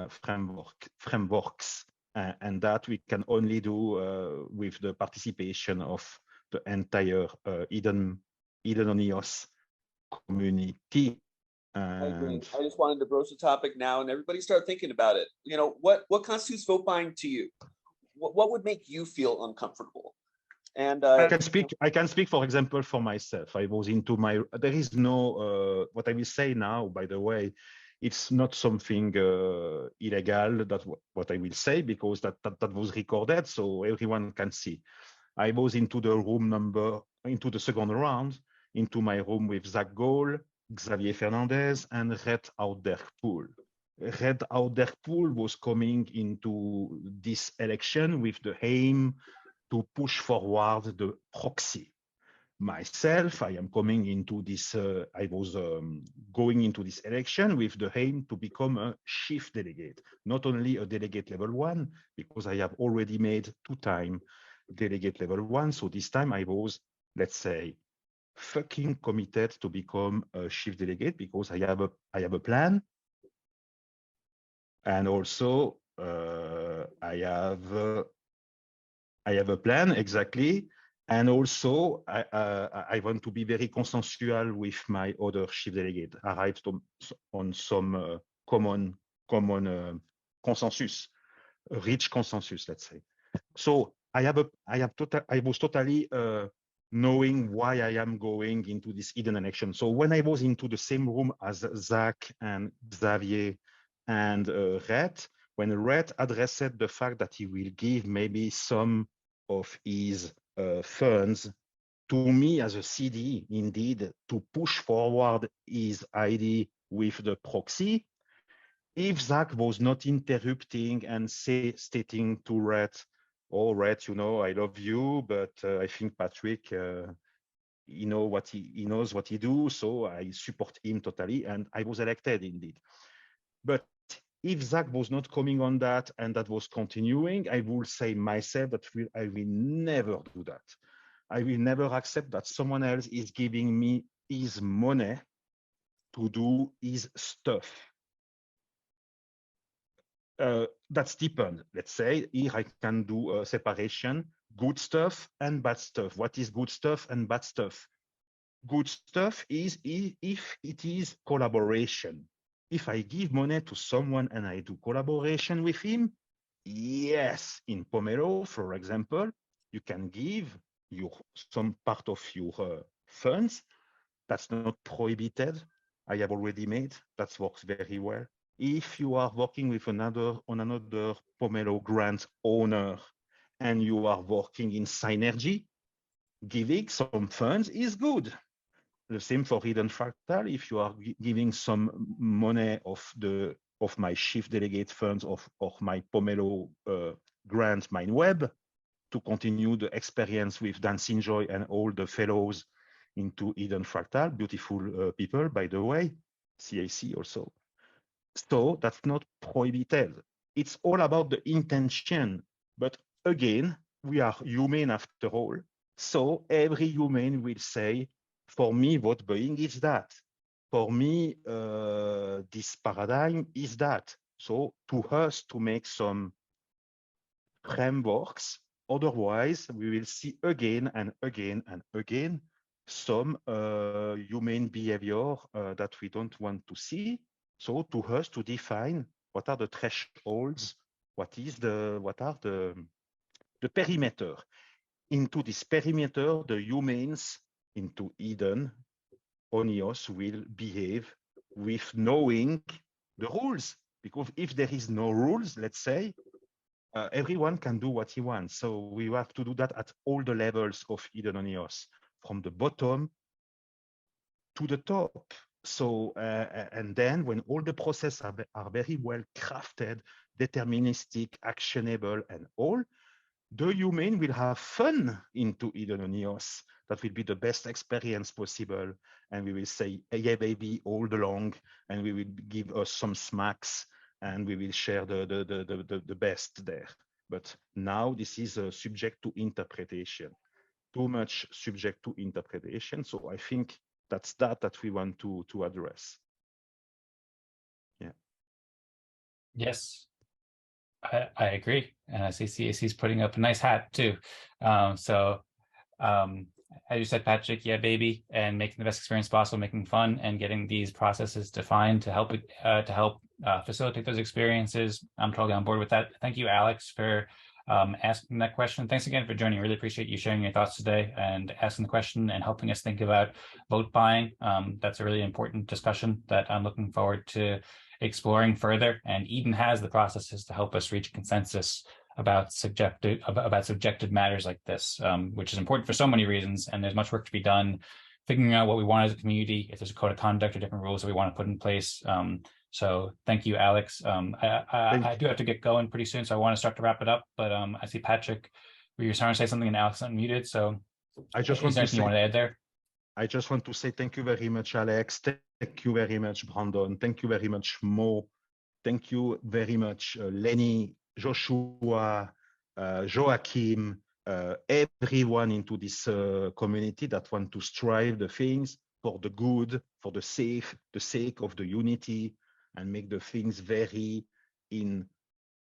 frameworks, and that we can only do with the participation of the entire Eden and EOS community. I agree. And I just wanted to broach the topic now, and everybody start thinking about it. You know, what constitutes vote buying to you? What would make you feel uncomfortable? And I can speak, for example, for myself. I was into my. There is no. What I will say now, by the way, it's not something illegal. That's what I will say, because that was recorded, so everyone can see. I was into the second round, into my room with Zach Gold, Xavier Fernandez, and Red Ouderpool. Red Ouderpool was coming into this election with the aim to push forward the proxy. Myself, I am coming into this, I was going into this election with the aim to become a chief delegate, not only a delegate level 1, because I have already made 2 times delegate level 1. So this time I was, let's say, fucking committed to become a chief delegate, because I have a plan. And also I have a plan, exactly. And also, I want to be very consensual with my other chief delegate, arrived on some common consensus, a rich consensus, let's say. So I was totally knowing why I am going into this Eden election. So when I was into the same room as Zach and Xavier and Red, when Red addressed the fact that he will give maybe some of his funds to me as a CD, indeed, to push forward his ID with the proxy, if Zach was not interrupting and stating to Red, oh, Red, you know, I love you, but I think Patrick, he knows what he do, so I support him totally, and I was elected indeed. But if Zach was not coming on that and that was continuing, I will say myself that I will never do that. I will never accept that someone else is giving me his money to do his stuff. That's depend. Let's say here I can do a separation, good stuff and bad stuff. What is good stuff and bad stuff? Good stuff is if it is collaboration. If I give money to someone and I do collaboration with him, yes, in Pomelo, for example, you can give some part of your funds That's not prohibited. I have already made. That works very well. If you are working with another Pomelo grant owner and you are working in synergy, giving some funds is good. The same for Eden Fractal. If you are giving some money of my shift delegate funds of my Pomelo grant Mindweb to continue the experience with Dancing Joy and all the fellows into Eden Fractal, beautiful people, by the way, CAC also. So that's not prohibited. It's all about the intention. But again, we are human after all. So every human will say, for me, vote buying is that. For me, this paradigm is that. So to us to make some frameworks, otherwise we will see again and again and again some human behavior that we don't want to see. So to us to define what are the thresholds, what are the perimeter. Into this perimeter, the humans into Eden on EOS will behave with knowing the rules. Because if there is no rules, let's say, everyone can do what he wants. So we have to do that at all the levels of Eden on EOS, from the bottom to the top. So, and then when all the processes are very well crafted, deterministic, actionable, and all, the human will have fun into Eden on EOS. That will be the best experience possible. And we will say, hey, yeah, baby, all along, and we will give us some smacks, and we will share the best there. But now this is subject to interpretation, too much subject to interpretation. So I think that's that we want to address. Yeah. Yes, I agree. And I see CAC's putting up a nice hat too. As you said, Patrick, yeah, baby, and making the best experience possible, making fun, and getting these processes defined to help facilitate those experiences. I'm totally on board with that. Thank you, Alex, for asking that question. Thanks again for joining. Really appreciate you sharing your thoughts today and asking the question and helping us think about vote buying. That's a really important discussion that I'm looking forward to exploring further. And Eden has the processes to help us reach consensus about subjective matters like this, which is important for so many reasons. And there's much work to be done figuring out what we want as a community, if there's a code of conduct or different rules that we want to put in place. So thank you, Alex. I do have to get going pretty soon, so I want to start to wrap it up. But I see Patrick, you were trying to say something and Alex unmuted. So I just want to say, you want to add there? I just want to say thank you very much, Alex. Thank you very much, Brandon. Thank you very much, Mo. Thank you very much, Lennie, Joshua, Joachim, everyone into this community that want to strive the things for the good, for the sake of the unity, and make the things very in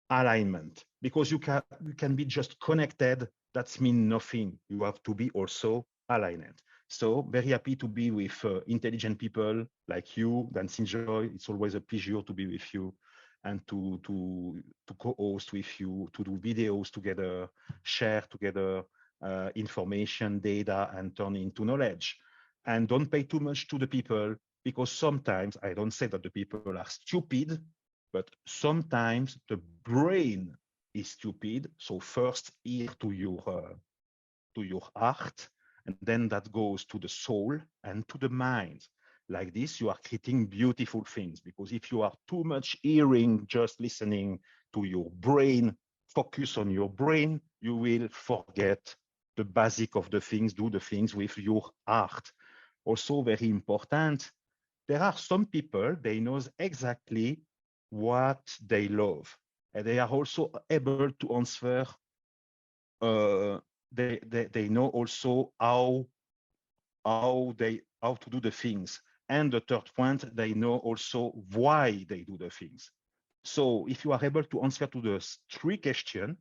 alignment. Because you can be just connected, that's mean nothing. You have to be also aligned. So very happy to be with intelligent people like you, Dancing Joy. It's always a pleasure to be with you and to co-host with you, to do videos together, share together information, data, and turn into knowledge. And don't pay too much to the people, because sometimes, I don't say that the people are stupid, but sometimes the brain is stupid. So first ear to your heart, and then that goes to the soul and to the mind. Like this, you are creating beautiful things, because if you are too much hearing, just listening to your brain, focus on your brain, you will forget the basic of the things, do the things with your heart. Also very important, there are some people, they know exactly what they love, and they are also able to answer, they know also how to do the things. And the third point, they know also why they do the things. So if you are able to answer to the three questions,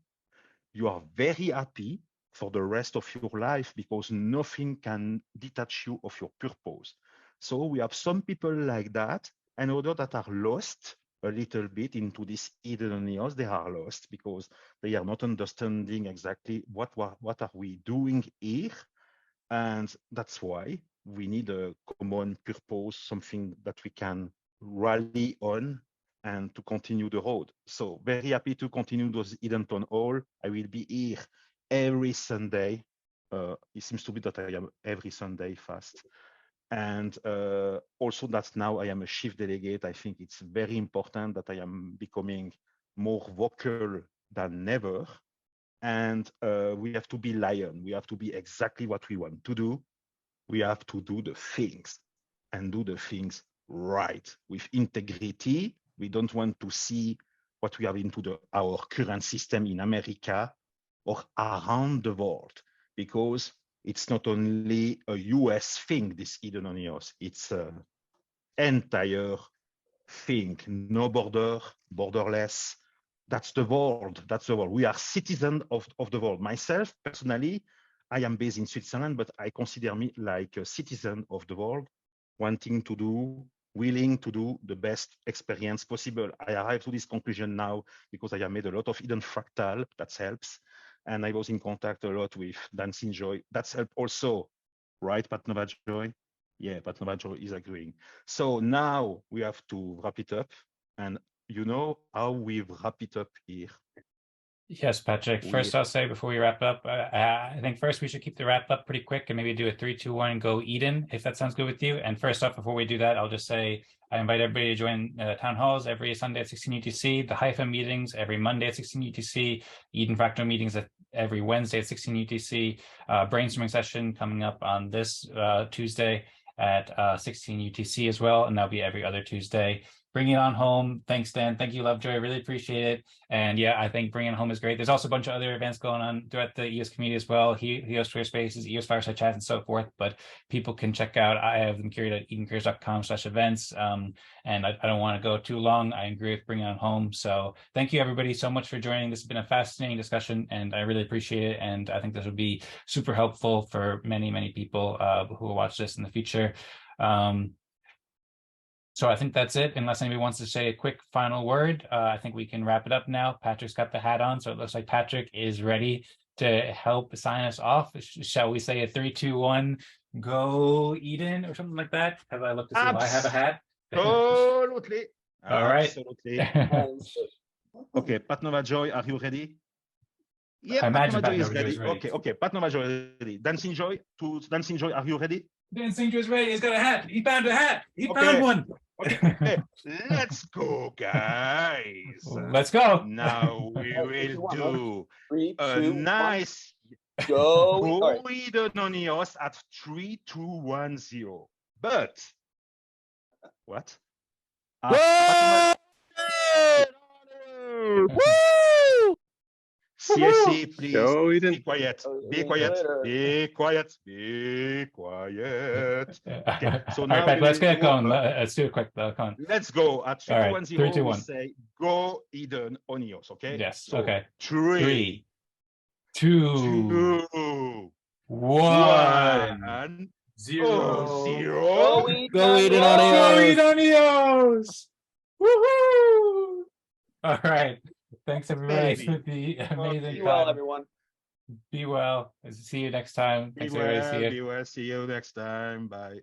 you are very happy for the rest of your life, because nothing can detach you of your purpose. So we have some people like that, and others that are lost a little bit into this Eden and EOS. They are lost because they are not understanding exactly what are we doing here. And that's why we need a common purpose, something that we can rally on and to continue the road. So very happy to continue those Eden Town Hall. I will be here every Sunday. It seems to be that I am every Sunday fast. And also that now I am a chief delegate. I think it's very important that I am becoming more vocal than ever. And we have to be lion. We have to be exactly what we want to do. We have to do the things and do the things right with integrity. We don't want to see what we have into our current system in America or around the world, because it's not only a US thing, this Eden and EOS, it's an entire thing, no border, borderless. That's the world, that's the world. We are citizens of the world. Myself, personally, I am based in Switzerland, but I consider me like a citizen of the world, wanting to do, willing to do the best experience possible. I arrived to this conclusion now because I have made a lot of Eden Fractal, that helps. And I was in contact a lot with Dancing Joy, that's helped also, right, Pat Lovejoy? Yeah, Pat Lovejoy is agreeing. So now we have to wrap it up. And you know how we wrap it up here? Yes, Patrick. First, I'll say before we wrap up, I think first we should keep the wrap up pretty quick and maybe do a 3, 2, 1, go Eden, if that sounds good with you. And first off, before we do that, I'll just say I invite everybody to join town halls every Sunday at 16 UTC, the Hypha meetings every Monday at 16 UTC, Eden Fractal meetings every Wednesday at 16 UTC, brainstorming session coming up on this Tuesday at 16 UTC as well, and that'll be every other Tuesday. Bring it on home. Thanks, Dan. Thank you, Lovejoy. I really appreciate it. And yeah, I think bringing it home is great. There's also a bunch of other events going on throughout the EOS community as well. EOS Twitter Spaces, EOS Fireside Chats, and so forth. But people can check out. I have them curated at edencareers.com/events. And I don't want to go too long. I agree with bringing it on home. So thank you, everybody, so much for joining. This has been a fascinating discussion, and I really appreciate it. And I think this would be super helpful for many, many people who will watch this in the future. So I think that's it. Unless anybody wants to say a quick final word, I think we can wrap it up now. Patrick's got the hat on, so it looks like Patrick is ready to help sign us off. Shall we say a 3, 2, 1, go Eden or something like that? Have I looked to see if I have a hat? Absolutely. All right. Absolutely. Okay, Pat Lovejoy, are you ready? Yeah, I imagine Pat Lovejoy is ready. Okay, Pat Lovejoy is ready. Dancing Joy, are you ready? Dancing Joy's ready. He's got a hat. He found a hat. He found one. Okay, let's go, guys. Let's go. Now we will do 3, 2, a 1. nice Go. Eden on EOS at 3, 2, 1, 0. But what? CSC, please be quiet. Be quiet. Be quiet. Be quiet. Okay, so now right, let's get going. Let's do it quick. Come on. Let's go at 3, 2, 1, 0. 3, 2, 1. We say go Eden on EOS. Okay. Yes. So okay. 3, 2, 1, 0. Go Eden on EOS. Woohoo! All right. Thanks everybody for the amazing Be well, everyone. Be well. See you next time. Thanks everybody. See you. Be well. See you next time. Bye.